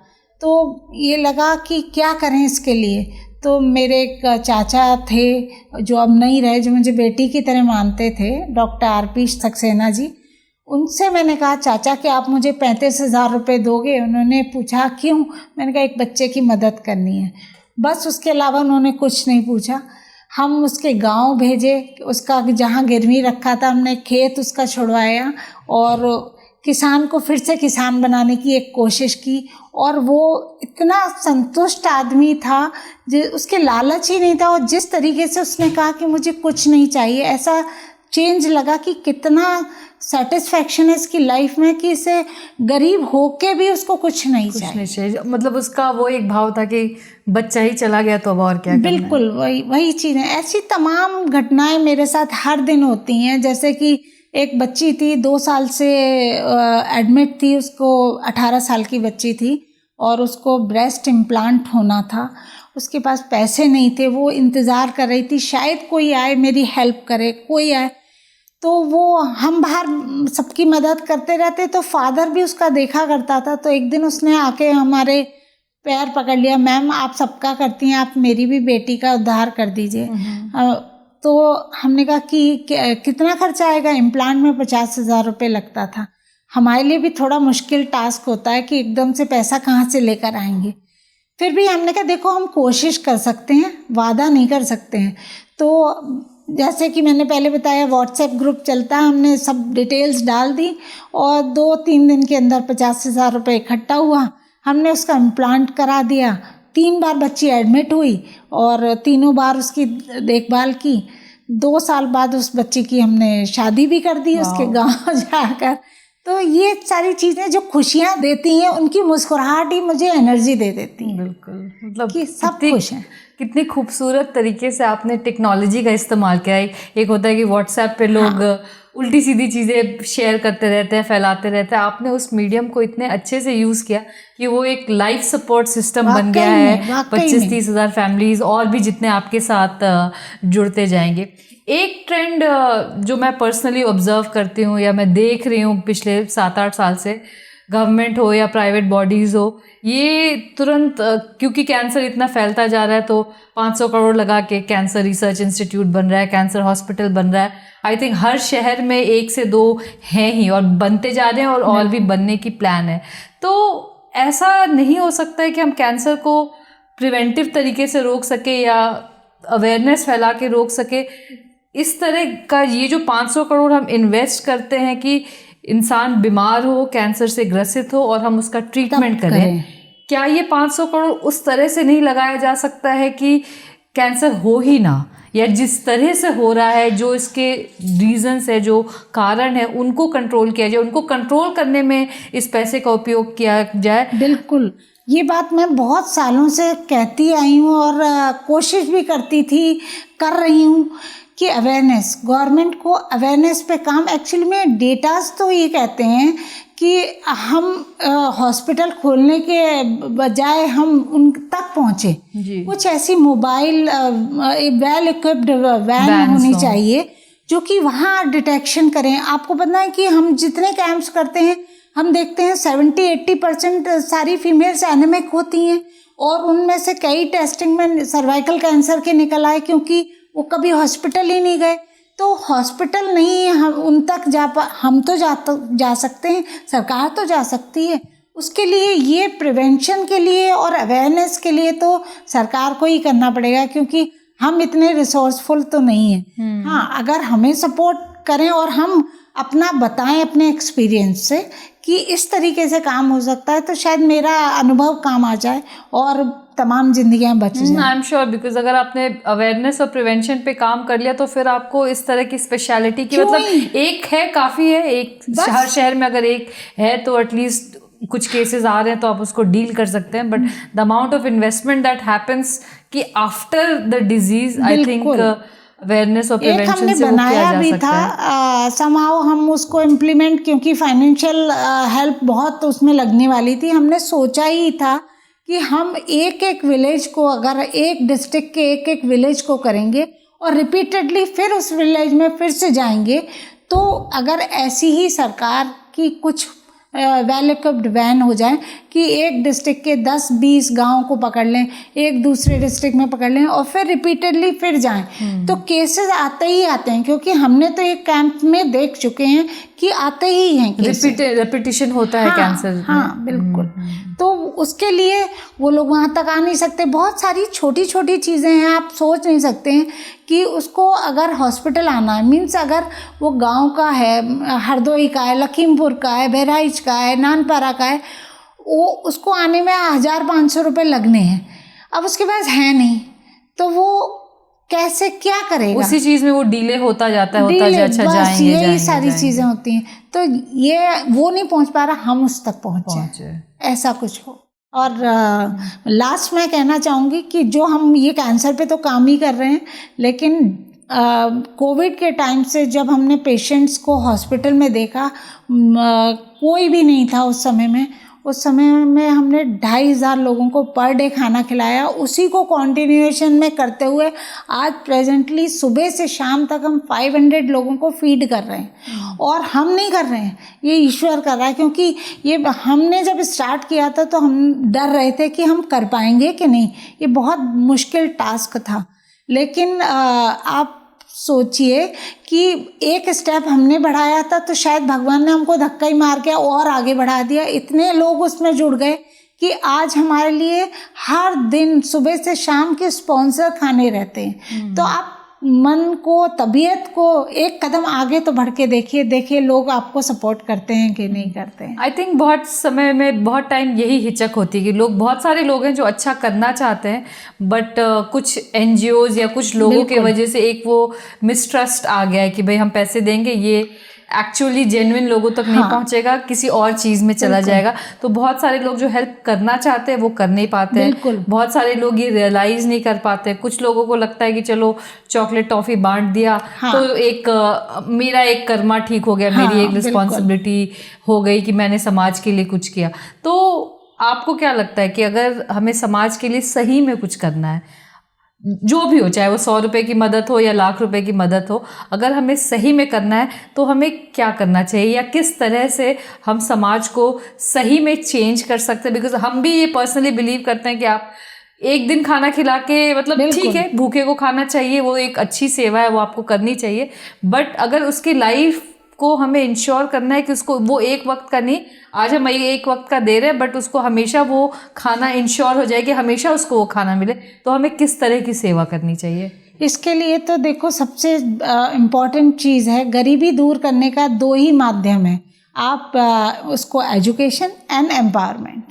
तो ये लगा कि क्या करें इसके लिए। तो मेरे एक चाचा थे जो अब नहीं रहे, जो मुझे बेटी की तरह मानते थे, डॉक्टर RP सक्सेना जी। उनसे मैंने कहा चाचा कि आप मुझे 35,000 रुपये दोगे? उन्होंने पूछा क्यों? मैंने कहा एक बच्चे की मदद करनी है, बस। उसके अलावा उन्होंने कुछ नहीं पूछा। हम उसके गांव भेजे, उसका जहाँ गिरवी रखा था हमने खेत उसका छुड़वाया और किसान को फिर से किसान बनाने की एक कोशिश की। और वो इतना संतुष्ट आदमी था, उसके लालच ही नहीं था और जिस तरीके से उसने कहा कि मुझे कुछ नहीं चाहिए, ऐसा चेंज लगा कि कितना सेटिस्फैक्शन है इसकी लाइफ में कि इसे गरीब होके भी उसको कुछ नहीं चाहिए। मतलब उसका वो एक भाव था कि बच्चा ही चला गया तो अब और क्या करना है। बिल्कुल वही चीज़ है। ऐसी तमाम घटनाएं मेरे साथ हर दिन होती हैं। जैसे कि एक बच्ची थी 2 साल से एडमिट थी, उसको 18 साल की बच्ची थी और उसको ब्रेस्ट इम्प्लांट होना था। उसके पास पैसे नहीं थे, वो इंतज़ार कर रही थी शायद कोई आए मेरी हेल्प करे, कोई आए। तो वो हम बाहर सबकी मदद करते रहते, तो फादर भी उसका देखा करता था। तो एक दिन उसने आके हमारे पैर पकड़ लिया, मैम आप सबका करती हैं, आप मेरी भी बेटी का उद्धार कर दीजिए। तो हमने कहा कि कितना खर्चा आएगा? इम्प्लांट में 50,000 रुपये लगता था। हमारे लिए भी थोड़ा मुश्किल टास्क होता है कि एकदम से पैसा कहाँ से लेकर आएंगे। फिर भी हमने कहा देखो हम कोशिश कर सकते हैं, वादा नहीं कर सकते हैं। तो जैसे कि मैंने पहले बताया, व्हाट्सएप ग्रुप चलता है, हमने सब डिटेल्स डाल दी और 2-3 दिन के अंदर 50,000 रुपये इकट्ठा हुआ। हमने उसका इम्प्लांट करा दिया। 3 बार बच्ची एडमिट हुई और तीनों बार उसकी देखभाल की। 2 साल बाद उस बच्ची की हमने शादी भी कर दी उसके गांव जाकर। तो ये सारी चीज़ें जो खुशियाँ देती हैं, उनकी मुस्कुराहट ही मुझे एनर्जी दे देती है। बिल्कुल, मतलब कि सब खुश हैं। कितनी खूबसूरत तरीके से आपने टेक्नोलॉजी का इस्तेमाल किया है। एक होता है कि व्हाट्सएप पे लोग उल्टी सीधी चीज़ें शेयर करते रहते हैं, फैलाते रहते हैं। आपने उस मीडियम को इतने अच्छे से यूज़ किया कि वो एक लाइफ सपोर्ट सिस्टम बन गया है। 25-30 हज़ार फैमिलीज़ और भी जितने आपके साथ जुड़ते जाएंगे। एक ट्रेंड जो मैं पर्सनली ऑब्जर्व करती हूँ या मैं देख रही हूँ पिछले 7-8 साल से, गवर्नमेंट हो या प्राइवेट बॉडीज़ हो, ये तुरंत क्योंकि कैंसर इतना फैलता जा रहा है तो 500 करोड़ लगा के कैंसर रिसर्च इंस्टीट्यूट बन रहा है, कैंसर हॉस्पिटल बन रहा है। आई थिंक हर शहर में 1 से 2 हैं ही और बनते जा रहे हैं और भी बनने की प्लान है। तो ऐसा नहीं हो सकता है कि हम कैंसर को प्रिवेंटिव तरीके से रोक सके या अवेयरनेस फैला के रोक सके? इस तरह का ये जो 500 करोड़ हम इन्वेस्ट करते हैं कि इंसान बीमार हो, कैंसर से ग्रसित हो और हम उसका ट्रीटमेंट करें, क्या ये 500 करोड़ उस तरह से नहीं लगाया जा सकता है कि कैंसर हो ही ना, या जिस तरह से हो रहा है, जो इसके रीजंस है, जो कारण है, उनको कंट्रोल किया जाए, उनको कंट्रोल करने में इस पैसे का उपयोग किया जाए? बिल्कुल, ये बात मैं बहुत सालों से कहती आई हूँ और कोशिश भी करती थी, कर रही हूँ कि अवेयरनेस, गवर्नमेंट को अवेयरनेस पे काम। एक्चुअली में डेटास तो ये कहते हैं कि हम हॉस्पिटल खोलने के बजाय हम उन तक पहुँचे। कुछ ऐसी मोबाइल वेल इक्विप्ड वैन होनी चाहिए जो कि वहाँ डिटेक्शन करें। आपको पता है कि हम जितने कैंप्स करते हैं, हम देखते हैं 70-80% सारी फीमेल्स एनेमिक होती हैं और उनमें से कई टेस्टिंग में सर्वाइकल कैंसर के निकल आए क्योंकि वो कभी हॉस्पिटल ही नहीं गए। तो हॉस्पिटल नहीं, हम उन तक हम तो जा सकते हैं, सरकार तो जा सकती है। उसके लिए ये प्रिवेंशन के लिए और अवेयरनेस के लिए तो सरकार को ही करना पड़ेगा क्योंकि हम इतने रिसोर्सफुल तो नहीं हैं। हाँ, अगर हमें सपोर्ट करें और हम अपना बताएं अपने एक्सपीरियंस से कि इस तरीके से काम हो सकता है, तो शायद मेरा अनुभव काम आ जाए और तमाम जिंदगियां बच जाएं। आई एम श्योर, बिकॉज अगर आपने अवेयरनेस और प्रिवेंशन पे काम कर लिया तो फिर आपको इस तरह की स्पेशलिटी की, मतलब एक है काफ़ी है, एक हर शहर में अगर एक है तो एटलीस्ट कुछ केसेस आ रहे हैं तो आप उसको डील कर सकते हैं। But the amount of investment that happens कि after the disease, I think awareness और प्रिवेंशन से वो किया जा सकता है। हमने बनाया भी था समाओ, हम उसको इम्प्लीमेंट, क्योंकि फाइनेंशियल हेल्प बहुत उसमें लगने वाली थी। हमने सोचा ही था कि हम एक विलेज को, अगर एक डिस्ट्रिक्ट के एक विलेज को करेंगे और रिपीटेडली फिर उस विलेज में फिर से जाएंगे, तो अगर ऐसी ही सरकार की कुछ वेल इक्विप्ड वैन हो जाए कि एक डिस्ट्रिक्ट के 10-20 गाँव को पकड़ लें, एक दूसरे डिस्ट्रिक्ट में पकड़ लें और फिर रिपीटेडली फिर जाएं, तो केसेस आते ही आते हैं। क्योंकि हमने तो एक कैंप में देख चुके हैं कि आते ही हैं, रिपीटिशन होता है कैंसर। हाँ बिल्कुल। तो उसके लिए वो लोग वहाँ तक आ नहीं सकते। बहुत सारी छोटी छोटी चीज़ें हैं, आप सोच नहीं सकते हैं कि उसको अगर हॉस्पिटल आना है, मीन्स अगर वो गांव का है, हरदोई का है, लखीमपुर का है, बहराइच का है, नानपारा का है, वो उसको आने में 1,000-500 रुपये लगने हैं। अब उसके पास है नहीं तो वो कैसे क्या करेगा? उसी चीज़ में वो डिले होता जाता है, यही सारी चीज़ें होती हैं। तो ये वो नहीं पहुंच पा रहा, हम उस तक पहुंचे, ऐसा कुछ हो। और लास्ट में कहना चाहूँगी कि जो हम ये कैंसर पे तो काम ही कर रहे हैं, लेकिन कोविड के टाइम से जब हमने पेशेंट्स को हॉस्पिटल में देखा, कोई भी नहीं था उस समय में, उस समय में हमने 2,500 लोगों को पर डे खाना खिलाया। उसी को कंटिन्यूएशन में करते हुए आज प्रेजेंटली सुबह से शाम तक हम 500 लोगों को फीड कर रहे हैं। और हम नहीं कर रहे हैं, ये ईश्वर कर रहा है, क्योंकि ये हमने जब स्टार्ट किया था तो हम डर रहे थे कि हम कर पाएंगे कि नहीं, ये बहुत मुश्किल टास्क था। लेकिन आप सोचिए कि एक स्टेप हमने बढ़ाया था तो शायद भगवान ने हमको धक्का ही मार के और आगे बढ़ा दिया। इतने लोग उसमें जुड़ गए कि आज हमारे लिए हर दिन सुबह से शाम के स्पॉन्सर खाने रहते हैं। तो आप मन को, तबीयत को एक कदम आगे तो बढ़ के देखिए लोग आपको सपोर्ट करते हैं कि नहीं करते हैं। आई थिंक बहुत समय में बहुत टाइम यही हिचक होती है कि लोग, बहुत सारे लोग हैं जो अच्छा करना चाहते हैं, बट कुछ एनजीओज या कुछ लोगों की वजह से एक वो मिसट्रस्ट आ गया है कि भाई हम पैसे देंगे, ये एक्चुअली जेन्युइन लोगों तक नहीं पहुंचेगा, किसी और चीज़ में चला जाएगा। तो बहुत सारे लोग जो हेल्प करना चाहते हैं वो कर नहीं पाते हैं। बहुत सारे लोग ये रियलाइज़ नहीं कर पाते। कुछ लोगों को लगता है कि चलो चॉकलेट टॉफ़ी बांट दिया तो एक मेरा एक कर्मा ठीक हो गया, मेरी एक रिस्पॉन्सिबिलिटी हो गई कि मैंने समाज के लिए कुछ किया। तो आपको क्या लगता है कि अगर हमें समाज के लिए सही में कुछ करना है, जो भी हो, चाहे वो 100 रुपये की मदद हो या लाख रुपए की मदद हो, अगर हमें सही में करना है तो हमें क्या करना चाहिए, या किस तरह से हम समाज को सही में चेंज कर सकते हैं? बिकॉज हम भी ये पर्सनली बिलीव करते हैं कि आप एक दिन खाना खिला के, मतलब ठीक है भूखे को खाना चाहिए, वो एक अच्छी सेवा है, वो आपको करनी चाहिए, बट अगर उसकी लाइफ को हमें इंश्योर करना है कि उसको वो एक वक्त का नहीं, आज हम एक वक्त का दे रहे हैं, बट उसको हमेशा वो खाना इंश्योर हो जाए कि हमेशा उसको वो खाना मिले, तो हमें किस तरह की सेवा करनी चाहिए? इसके लिए तो देखो सबसे इम्पॉर्टेंट चीज़ है, गरीबी दूर करने का 2 ही माध्यम है। आप उसको एजुकेशन एंड एम्पावरमेंट,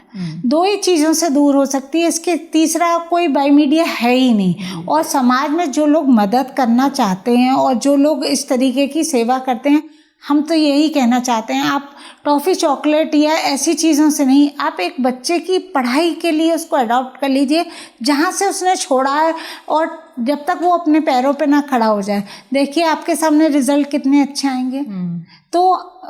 2 ही चीज़ों से दूर हो सकती है। इसके तीसरा कोई बाई मीडिया है ही नहीं। और समाज में जो लोग मदद करना चाहते हैं और जो लोग इस तरीके की सेवा करते हैं, हम तो यही कहना चाहते हैं, आप टॉफ़ी चॉकलेट या ऐसी चीज़ों से नहीं, आप एक बच्चे की पढ़ाई के लिए उसको अडॉप्ट कर लीजिए जहाँ से उसने छोड़ा है, और जब तक वो अपने पैरों पे ना खड़ा हो जाए, देखिए आपके सामने रिजल्ट कितने अच्छे आएंगे। तो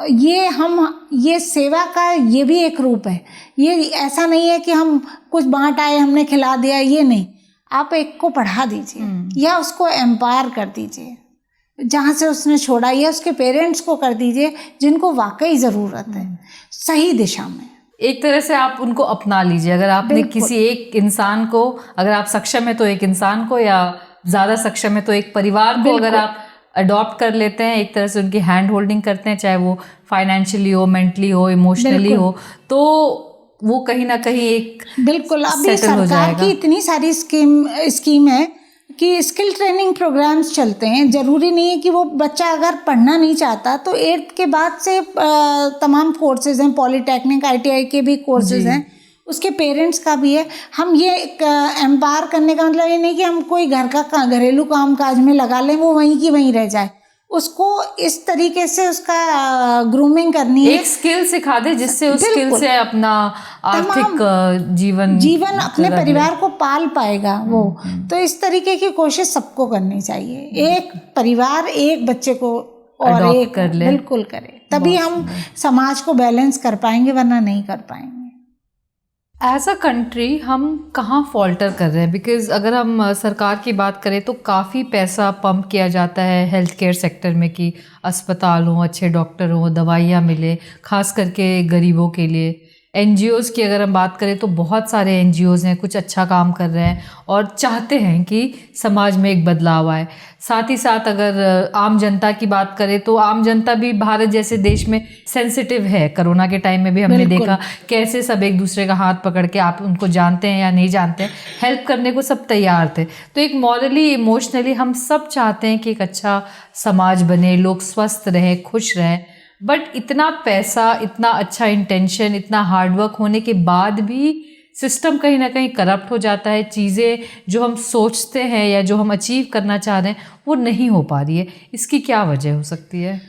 ये सेवा का ये भी एक रूप है। ये ऐसा नहीं है कि हम कुछ बांट आए, हमने खिला दिया, ये नहीं। आप एक को पढ़ा दीजिए या उसको एम्पावर कर दीजिए जहाँ से उसने छोड़ा, या उसके पेरेंट्स को कर दीजिए जिनको वाकई ज़रूरत है, सही दिशा में। एक तरह से आप उनको अपना लीजिए। अगर आपने किसी एक इंसान को, अगर आप सक्षम है तो एक इंसान को, या ज़्यादा सक्षम है तो एक परिवार को अगर आप अडॉप्ट कर लेते हैं, एक तरह से उनकी हैंड होल्डिंग करते हैं, चाहे वो फाइनेंशियली हो, मेंटली हो, इमोशनली हो, तो वो कहीं ना कहीं एक बिल्कुल। अभी सरकार की इतनी सारी स्कीम है कि स्किल ट्रेनिंग प्रोग्राम्स चलते हैं। ज़रूरी नहीं है कि वो बच्चा अगर पढ़ना नहीं चाहता तो 8th के बाद से तमाम कोर्सेज हैं, पॉलीटेक्निक ITI के भी कोर्सेज हैं, उसके पेरेंट्स का भी है। हम ये एम्पावर करने का मतलब ये नहीं कि हम कोई घर का घरेलू काम काज में लगा लें, वो वहीं की वहीं रह जाए। उसको इस तरीके से उसका ग्रूमिंग करनी है, एक स्किल सिखा दे जिससे उस स्किल से अपना आर्थिक जीवन अपने परिवार को पाल पाएगा वो। तो इस तरीके की कोशिश सबको करनी चाहिए। एक परिवार एक बच्चे को और एक कर ले, बिल्कुल करे, तभी हम समाज को बैलेंस कर पाएंगे, वरना नहीं कर पाएंगे। एज अ कंट्री हम कहाँ फॉल्टर कर रहे हैं? बिकॉज अगर हम सरकार की बात करें तो काफ़ी पैसा पंप किया जाता है हेल्थ केयर सेक्टर में कि अस्पताल हों, अच्छे डॉक्टर हों, दवाइयाँ मिले, खास करके गरीबों के लिए। NGOज़ की अगर हम बात करें तो बहुत सारे NGOज़ हैं, कुछ अच्छा काम कर रहे हैं और चाहते हैं कि समाज में एक बदलाव आए। साथ ही साथ अगर आम जनता की बात करें तो आम जनता भी भारत जैसे देश में सेंसिटिव है। कोरोना के टाइम में भी हमने देखा कैसे सब एक दूसरे का हाथ पकड़ के, आप उनको जानते हैं या नहीं जानते हैं, हेल्प करने को सब तैयार थे। तो एक मॉरली, इमोशनली हम सब चाहते हैं कि एक अच्छा समाज बने, लोग स्वस्थ रहें, खुश रहें। बट इतना पैसा, इतना अच्छा इंटेंशन, इतना हार्डवर्क होने के बाद भी सिस्टम कहीं ना कहीं करप्ट हो जाता है। चीज़ें जो हम सोचते हैं या जो हम अचीव करना चाह रहे हैं वो नहीं हो पा रही है। इसकी क्या वजह हो सकती है?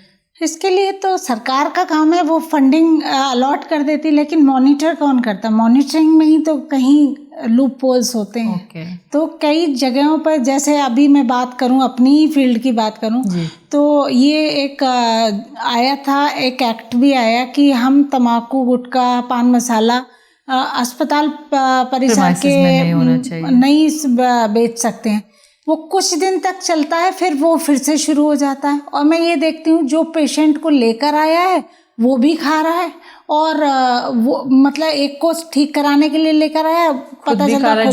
इसके लिए तो सरकार का काम है, वो फंडिंग अलॉट कर देती, लेकिन मॉनिटर कौन करता? मॉनिटरिंग में ही तो कहीं लूप होल्स होते हैं। ओके। तो कई जगहों पर, जैसे अभी मैं बात करूं, अपनी ही फील्ड की बात करूं, तो ये एक आया था, एक एक्ट भी आया कि हम तम्बाकू, गुटखा, पान मसाला अस्पताल परिसर के नहीं बेच सकते हैं। वो कुछ दिन तक चलता है, फिर वो फिर से शुरू हो जाता है। और मैं ये देखती हूँ जो पेशेंट को लेकर आया है वो भी खा रहा है, और वो मतलब एक को ठीक कराने के लिए लेकर आया, पता चलता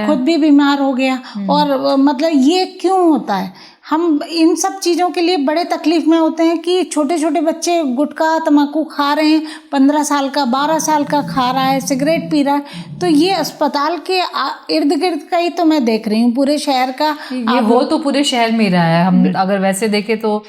खुद भी बीमार हो गया। और मतलब ये क्यों होता है? हम इन सब चीज़ों के लिए बड़े तकलीफ में होते हैं कि छोटे छोटे बच्चे गुटखा तम्बाकू खा रहे हैं, 15 साल का 12 साल का खा रहा है, सिगरेट पी रहा है। तो ये अस्पताल के इर्द गिर्द का ही तो मैं देख रही हूँ, पूरे शहर का ये हो तो पूरे शहर में ही रहा है। हम अगर वैसे देखें तो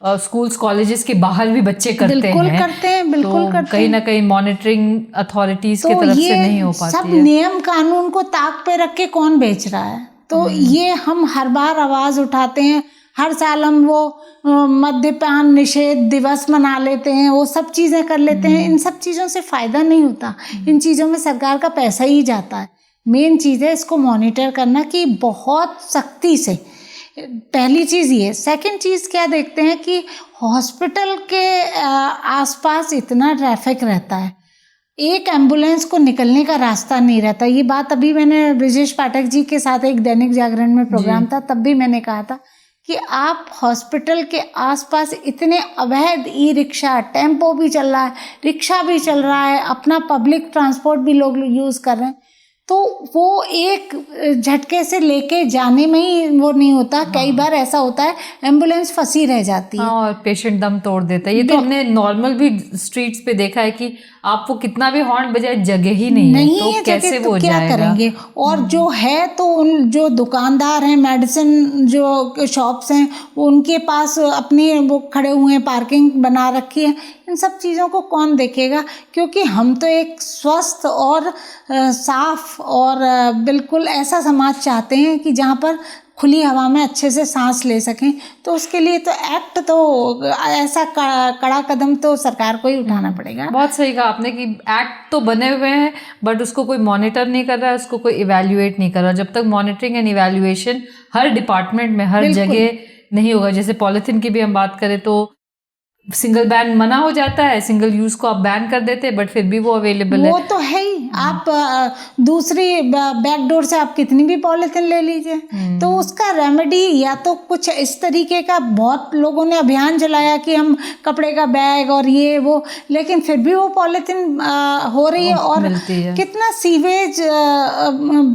स्कूल्स कॉलेजेस के बाहर भी बच्चे करते हैं, बिल्कुल करते हैं। कहीं ना कहीं मॉनिटरिंग अथॉरिटीज की तरफ से नहीं हो पाती है। सब नियम कानून को ताक पे रख के कौन बेच रहा है? तो ये हम हर बार आवाज़ उठाते हैं, हर साल हम वो मद्यपान निषेध दिवस मना लेते हैं, वो सब चीज़ें कर लेते हैं। इन सब चीज़ों से फ़ायदा नहीं होता, इन चीज़ों में सरकार का पैसा ही जाता है। मेन चीज़ है इसको मॉनिटर करना कि बहुत सख्ती से। पहली चीज़ ये। सेकंड चीज़ क्या देखते हैं कि हॉस्पिटल के आसपास इतना ट्रैफिक रहता है, एक एम्बुलेंस को निकलने का रास्ता नहीं रहता। ये बात अभी मैंने ब्रिजेश पाठक जी के साथ एक दैनिक जागरण में प्रोग्राम था, तब भी मैंने कहा था कि आप हॉस्पिटल के आसपास इतने अवैध ई रिक्शा, टेम्पो भी चल रहा है, रिक्शा भी चल रहा है, अपना पब्लिक ट्रांसपोर्ट भी लोग यूज़ कर रहे हैं, तो वो एक झटके से लेके जाने में ही वो नहीं होता। कई बार ऐसा होता है एम्बुलेंस फंसी रह जाती है और पेशेंट दम तोड़ देता है। ये तो हमने नॉर्मल भी स्ट्रीट्स पे देखा है कि आप वो कितना भी हॉर्न बजाए, जगह ही नहीं है, तो कैसे वो क्या जाएगा? करेंगे? और जो है तो उन जो दुकानदार हैं, मेडिसिन जो शॉप्स हैं, उनके पास अपनी वो खड़े हुए हैं, पार्किंग बना रखी है। इन सब चीज़ों को कौन देखेगा? क्योंकि हम तो एक स्वस्थ और साफ और बिल्कुल ऐसा समाज चाहते हैं कि जहाँ पर खुली हवा में अच्छे से सांस ले सकें। तो उसके लिए तो एक्ट तो ऐसा कड़ा कदम तो सरकार को ही उठाना पड़ेगा। बहुत सही कहा आपने कि एक्ट तो बने हुए हैं, बट उसको कोई मॉनिटर नहीं कर रहा है, उसको कोई इवैल्यूएट नहीं कर रहा। जब तक monitoring and evaluation her department में, हर जगह नहीं होगा। जैसे पॉलिथीन की भी हम बात करें तो सिंगल बैन मना हो जाता है, सिंगल यूज को आप बैन कर देते हैं, बट फिर भी वो अवेलेबल है। वो तो है ही। आप दूसरी बैक डोर से आप कितनी भी पॉलिथीन ले लीजिए, तो उसका रेमेडी या तो कुछ इस तरीके का, बहुत लोगों ने अभियान चलाया कि हम कपड़े का बैग और ये वो, लेकिन फिर भी वो पॉलिथीन हो रही है। और कितना सीवेज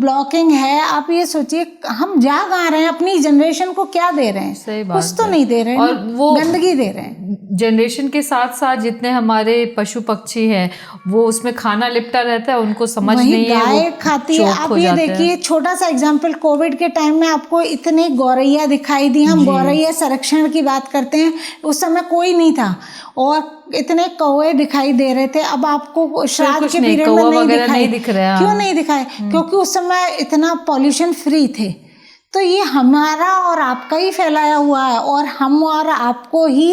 ब्लॉकिंग है। आप ये सोचिए, हम जा कहाँ रहे हैं? अपनी जनरेशन को क्या दे रहे हैं? सही बात, कुछ तो नहीं दे रहे हैं, और वो गंदगी दे रहे हैं। जनरेशन के साथ साथ जितने हमारे पशु पक्षी हैं, वो उसमें खाना लिपटा रहता है, उनको समझ नहीं है, गाय खाती है। आप ये देखिए, छोटा सा एग्जांपल, कोविड के टाइम में आपको इतने गौरैया दिखाई दी। हम गौरैया संरक्षण की बात करते हैं, उस समय कोई नहीं था, और इतने कौवे दिखाई दे रहे थे। अब आपको श्राद्ध के पीरियड में नहीं दिख रहे। क्यों नहीं दिखाए? क्योंकि उस समय इतना पॉल्यूशन फ्री थे। तो ये हमारा और आपका ही फैलाया हुआ है, और हम और आपको ही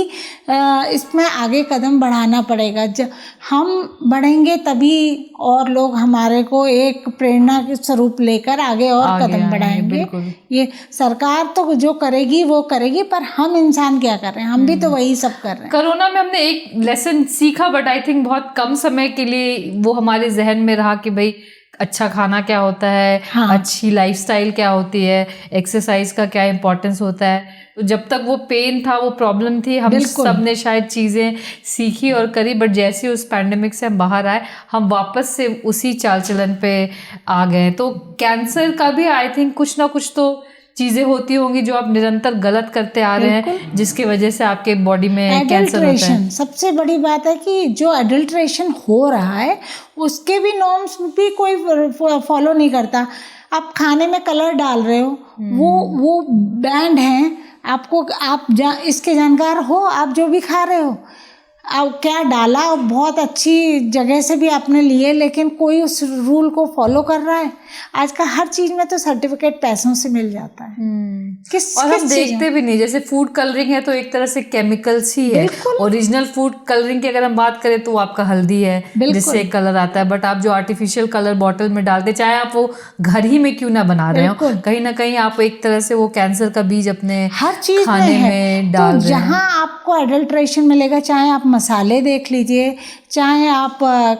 इसमें आगे कदम बढ़ाना पड़ेगा। जब हम बढ़ेंगे तभी और लोग हमारे को एक प्रेरणा के स्वरूप लेकर आगे कदम बढ़ाएंगे। ये सरकार तो जो करेगी वो करेगी, पर हम इंसान क्या कर रहे हैं? हम भी तो वही सब कर रहे हैं। कोरोना में हमने एक लेसन सीखा, बट आई थिंक बहुत कम समय के लिए वो हमारे जहन में रहा कि भाई अच्छा खाना क्या होता है, अच्छी लाइफस्टाइल क्या होती है, एक्सरसाइज का क्या इंपॉर्टेंस होता है। तो जब तक वो पेन था, वो प्रॉब्लम थी, हम सब ने शायद चीज़ें सीखी और करी, बट जैसे उस पैंडेमिक से हम बाहर आए, हम वापस से उसी चाल चलन पे आ गए। तो कैंसर का भी आई थिंक कुछ ना कुछ तो चीज़ें होती होंगी जो आप निरंतर गलत करते आ रहे हैं, जिसकी वजह से आपके बॉडी में कैंसर होता है। सबसे बड़ी बात है कि जो एडल्ट्रेशन हो रहा है उसके भी नॉर्म्स भी कोई फॉलो नहीं करता। आप खाने में कलर डाल रहे हो, वो बैंड हैं। आपको इसके जानकार हो, आप जो भी खा रहे हो, आप क्या डाला, बहुत अच्छी जगह से भी आपने लिए, लेकिन कोई उस रूल को फॉलो कर रहा है? आजकल हर चीज में तो सर्टिफिकेट पैसों से मिल जाता है। और हम देखते भी नहीं, जैसे फूड कलरिंग है तो एक तरह से केमिकल्स ही है। ओरिजिनल फूड कलरिंग की अगर हम बात करें तो आपका हल्दी है जिससे कलर आता है, बट आप जो आर्टिफिशियल कलर बॉटल में डालते, चाहे आप वो घर ही में क्यों ना बना रहे हो, कहीं ना कहीं आप एक तरह से वो कैंसर का बीज अपने हर चीज खाने में डाल रहे हैं। जहाँ आपको एडल्ट्रेशन मिलेगा, चाहे आप मसाले देख लीजिए, चाहे आप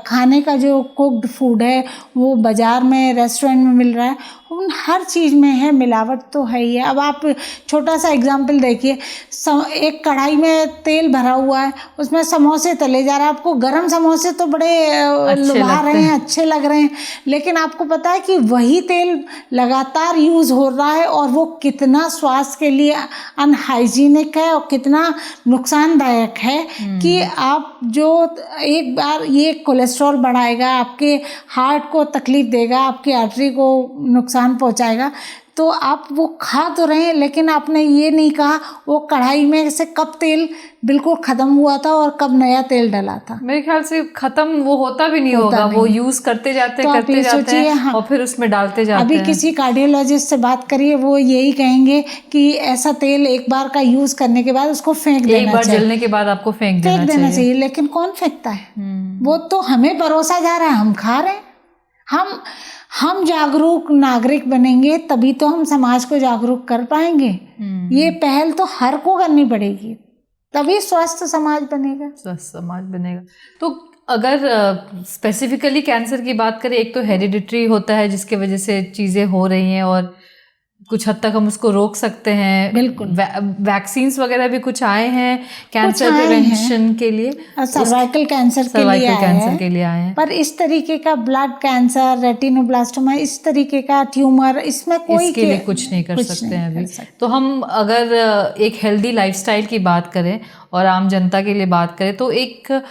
खाने का जो कुक्ड फूड है वो बाजार में रेस्टोरेंट में मिल रहा है, उन हर चीज़ में है मिलावट तो है ही है। अब आप छोटा सा एग्जांपल देखिए, एक कढ़ाई में तेल भरा हुआ है, उसमें समोसे तले जा रहे हैं, आपको गरम समोसे तो बड़े लुभा रहे हैं, अच्छे लग रहे हैं, लेकिन आपको पता है कि वही तेल लगातार यूज़ हो रहा है और वो कितना स्वास्थ्य के लिए अनहाइजीनिक है और कितना नुकसानदायक है कि आप जो एक बार ये कोलेस्ट्रॉल बढ़ाएगा, आपके हार्ट को तकलीफ देगा, आपकी आर्टरी को नुकसान पहुंचाएगा, तो आप वो खा तो रहे हैं, लेकिन आपने ये नहीं कहा वो कढ़ाई में से कब तेल बिल्कुल खत्म हुआ था और कब नया तेल डला था। मेरे ख्याल से खत्म वो होता भी नहीं होगा, वो यूज करते जाते तो करते जाते हैं हाँ, और फिर उसमें डालते जाते अभी हैं। किसी कार्डियोलॉजिस्ट से बात करिए, वो यही कहेंगे कि ऐसा तेल एक बार का यूज करने के बाद उसको फेंक देना चाहिए, एक बार जलने के बाद आपको फेंक देना चाहिए। लेकिन कौन फेंकता है? वो तो हमें परोसा जा रहा है, हम खा रहे हैं। हम जागरूक नागरिक बनेंगे तभी तो हम समाज को जागरूक कर पाएंगे। ये पहल तो हर को करनी पड़ेगी, तभी स्वस्थ समाज बनेगा। स्वस्थ समाज बनेगा। तो अगर स्पेसिफिकली कैंसर की बात करें, एक तो हेरिडिटरी होता है जिसके वजह से चीज़ें हो रही हैं और कुछ हद तक हम उसको रोक सकते हैं। बिल्कुल। वैक्सीन्स वगैरह भी कुछ आए हैं कैंसर प्रिवेंशन के लिए, सर्वाइकल कैंसर के लिए आए हैं, पर इस तरीके का ब्लड कैंसर, रेटिनोब्लास्टोमा, इस तरीके का ट्यूमर, इसमें कोई इसके लिए कुछ नहीं कर सकते हैं अभी। तो हम अगर एक हेल्दी लाइफस्टाइल की बात करें और आम जनता के लिए बात करें, तो एक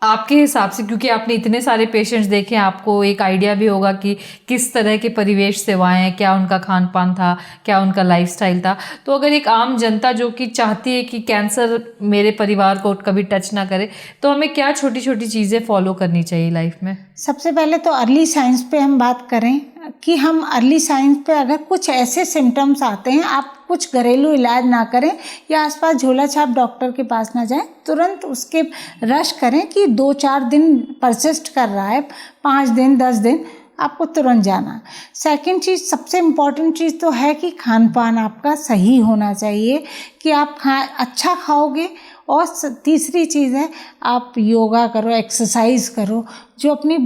आपके हिसाब से, क्योंकि आपने इतने सारे पेशेंट्स देखे हैं, आपको एक आइडिया भी होगा कि किस तरह के परिवेश सेवाएं हैं, क्या उनका खान पान था, क्या उनका लाइफस्टाइल था। तो अगर एक आम जनता जो कि चाहती है कि कैंसर मेरे परिवार को कभी टच ना करे, तो हमें क्या छोटी छोटी चीज़ें फॉलो करनी चाहिए लाइफ में? सबसे पहले तो अर्ली साइंस पे हम बात करें कि हम अर्ली साइंस पे अगर कुछ ऐसे सिम्टम्स आते हैं, आप कुछ घरेलू इलाज ना करें या आसपास झोला छाप डॉक्टर के पास ना जाएं, तुरंत उसके रश करें कि 2-4 दिन परसिस्ट कर रहा है, 5 दिन 10 दिन, आपको तुरंत जाना। सेकंड चीज़, सबसे इम्पॉर्टेंट चीज़ तो है कि खान पान आपका सही होना चाहिए, कि आप अच्छा खाओगे। और तीसरी चीज़ है, आप योगा करो, एक्सरसाइज करो, जो अपनी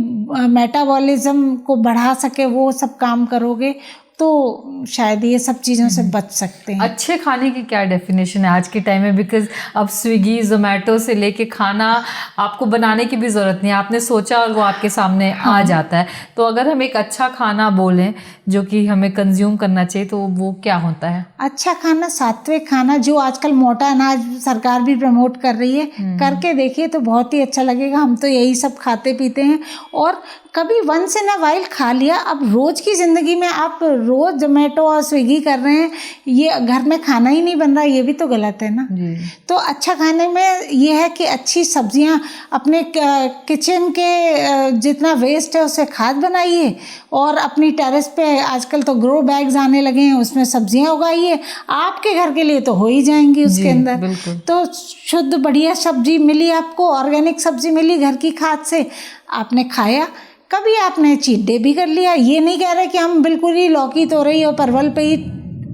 मेटाबॉलिज्म को बढ़ा सके वो सब काम करोगे तो शायद ये सब चीज़ों से बच सकते हैं। अच्छे खाने की क्या डेफिनेशन है आज के टाइम में? बिकॉज अब स्विगी जोमेटो से लेके खाना आपको बनाने की भी ज़रूरत नहीं है, आपने सोचा और वो आपके सामने आ जाता है। तो अगर हम एक अच्छा खाना बोलें जो कि हमें कंज्यूम करना चाहिए, तो वो क्या होता है? अच्छा खाना, सात्विक खाना, जो आजकल मोटा अनाज सरकार भी प्रमोट कर रही है, करके देखिए तो बहुत ही अच्छा लगेगा। हम तो यही सब खाते पीते हैं, और कभी वंस इन अ वाइल खा लिया। अब रोज़ की ज़िंदगी में आप रोज़ जोमेटो और स्विगी कर रहे हैं, ये घर में खाना ही नहीं बन रहा, ये भी तो गलत है ना। तो अच्छा खाने में ये है कि अच्छी सब्जियां, अपने किचन के जितना वेस्ट है उससे खाद बनाइए, और अपनी टेरेस पे आजकल तो ग्रो बैग्स आने लगे हैं, उसमें सब्जियां उगाइए, आपके घर के लिए तो हो ही जाएंगी उसके अंदर। तो शुद्ध बढ़िया सब्जी मिली आपको, ऑर्गेनिक सब्जी मिली घर की खाद से, आपने खाया। कभी आपने चीट डे भी कर लिया, ये नहीं कह रहे कि हम बिल्कुल ही लौकी तोरई और परवल पे ही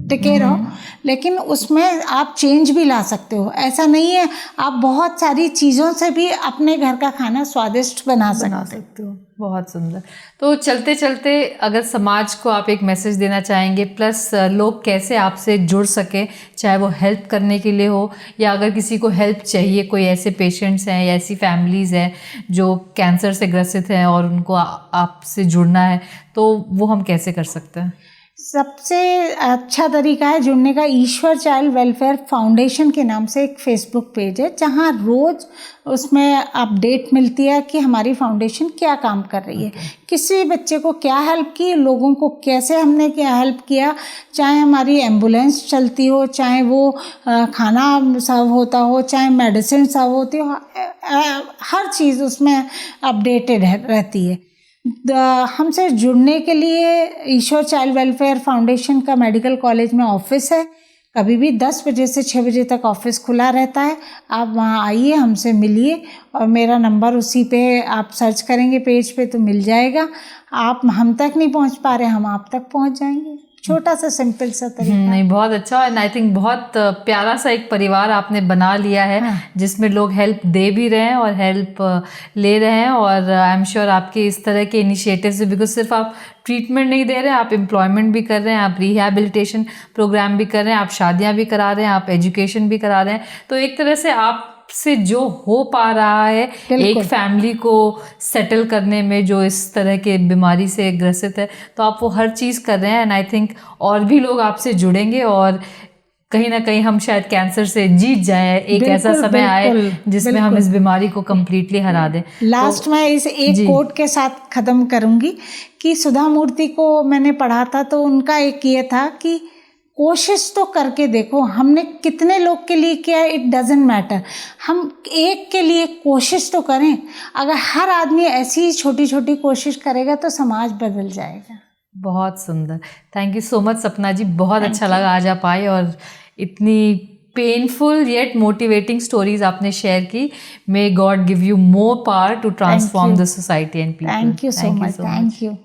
टिके रहो, लेकिन उसमें आप चेंज भी ला सकते हो। ऐसा नहीं है, आप बहुत सारी चीज़ों से भी अपने घर का खाना स्वादिष्ट बना सकते हो। बहुत सुंदर। तो चलते चलते अगर समाज को आप एक मैसेज देना चाहेंगे, प्लस लोग कैसे आपसे जुड़ सके, चाहे वो हेल्प करने के लिए हो या अगर किसी को हेल्प चाहिए, कोई ऐसे पेशेंट्स हैं या ऐसी फैमिलीज़ हैं जो कैंसर से ग्रसित हैं और उनको आपसे जुड़ना है, तो वो हम कैसे कर सकते हैं? सबसे अच्छा तरीका है जुड़ने का, ईश्वर चाइल्ड वेलफेयर फाउंडेशन के नाम से एक फेसबुक पेज है, जहां रोज़ उसमें अपडेट मिलती है कि हमारी फाउंडेशन क्या काम कर रही है, किसी बच्चे को क्या हेल्प की, लोगों को कैसे हमने क्या हेल्प किया, चाहे हमारी एम्बुलेंस चलती हो, चाहे वो खाना सर्व होता हो, चाहे मेडिसिन सर्व होती हो, हर चीज़ उसमें अपडेटेड रहती है। हमसे जुड़ने के लिए ईश्वर चाइल्ड वेलफेयर फाउंडेशन का मेडिकल कॉलेज में ऑफिस है। कभी भी 10 बजे से 6 बजे तक ऑफिस खुला रहता है। आप वहाँ आइए, हमसे मिलिए, और मेरा नंबर उसी पे आप सर्च करेंगे पेज पे तो मिल जाएगा। आप हम तक नहीं पहुँच पा रहे, हम आप तक पहुँच जाएंगे। छोटा सा सिंपल सा तरीका। नहीं, बहुत अच्छा, एंड आई थिंक बहुत प्यारा सा एक परिवार आपने बना लिया है। हाँ। जिसमें लोग हेल्प दे भी रहे हैं और हेल्प ले रहे हैं। और आई एम श्योर आपके इस तरह के इनिशिएटिव से, बिकॉज सिर्फ आप ट्रीटमेंट नहीं दे रहे हैं, आप एम्प्लॉयमेंट भी कर रहे हैं, आप रिहैबिलिटेशन प्रोग्राम भी कर रहे हैं, आप शादियां भी करा रहे हैं, आप एजुकेशन भी करा रहे हैं। तो एक तरह से आप से जो हो पा रहा है एक फैमिली को सेटल करने में जो इस तरह के बीमारी से ग्रसित है, तो आप वो हर चीज़ कर रहे हैं। एंड आई थिंक और भी लोग आपसे जुड़ेंगे और कहीं ना कहीं हम शायद कैंसर से जीत जाएं, एक ऐसा समय आए जिसमें हम इस बीमारी को कम्प्लीटली हरा दें। लास्ट में इस एक कोट के साथ ख़त्म करूँगी कि सुधा मूर्ति को मैंने पढ़ा था, तो उनका एक ये था कि कोशिश तो करके देखो। हमने कितने लोग के लिए किया, इट डजेंट मैटर, हम एक के लिए कोशिश तो करें। अगर हर आदमी ऐसी ही छोटी छोटी कोशिश करेगा तो समाज बदल जाएगा। बहुत सुंदर, थैंक यू सो मच सपना जी, बहुत अच्छा लगा आज आप आए और इतनी पेनफुल येट मोटिवेटिंग स्टोरीज आपने शेयर की। May god give you more power to transform the society and people. Thank you so much. Thank you.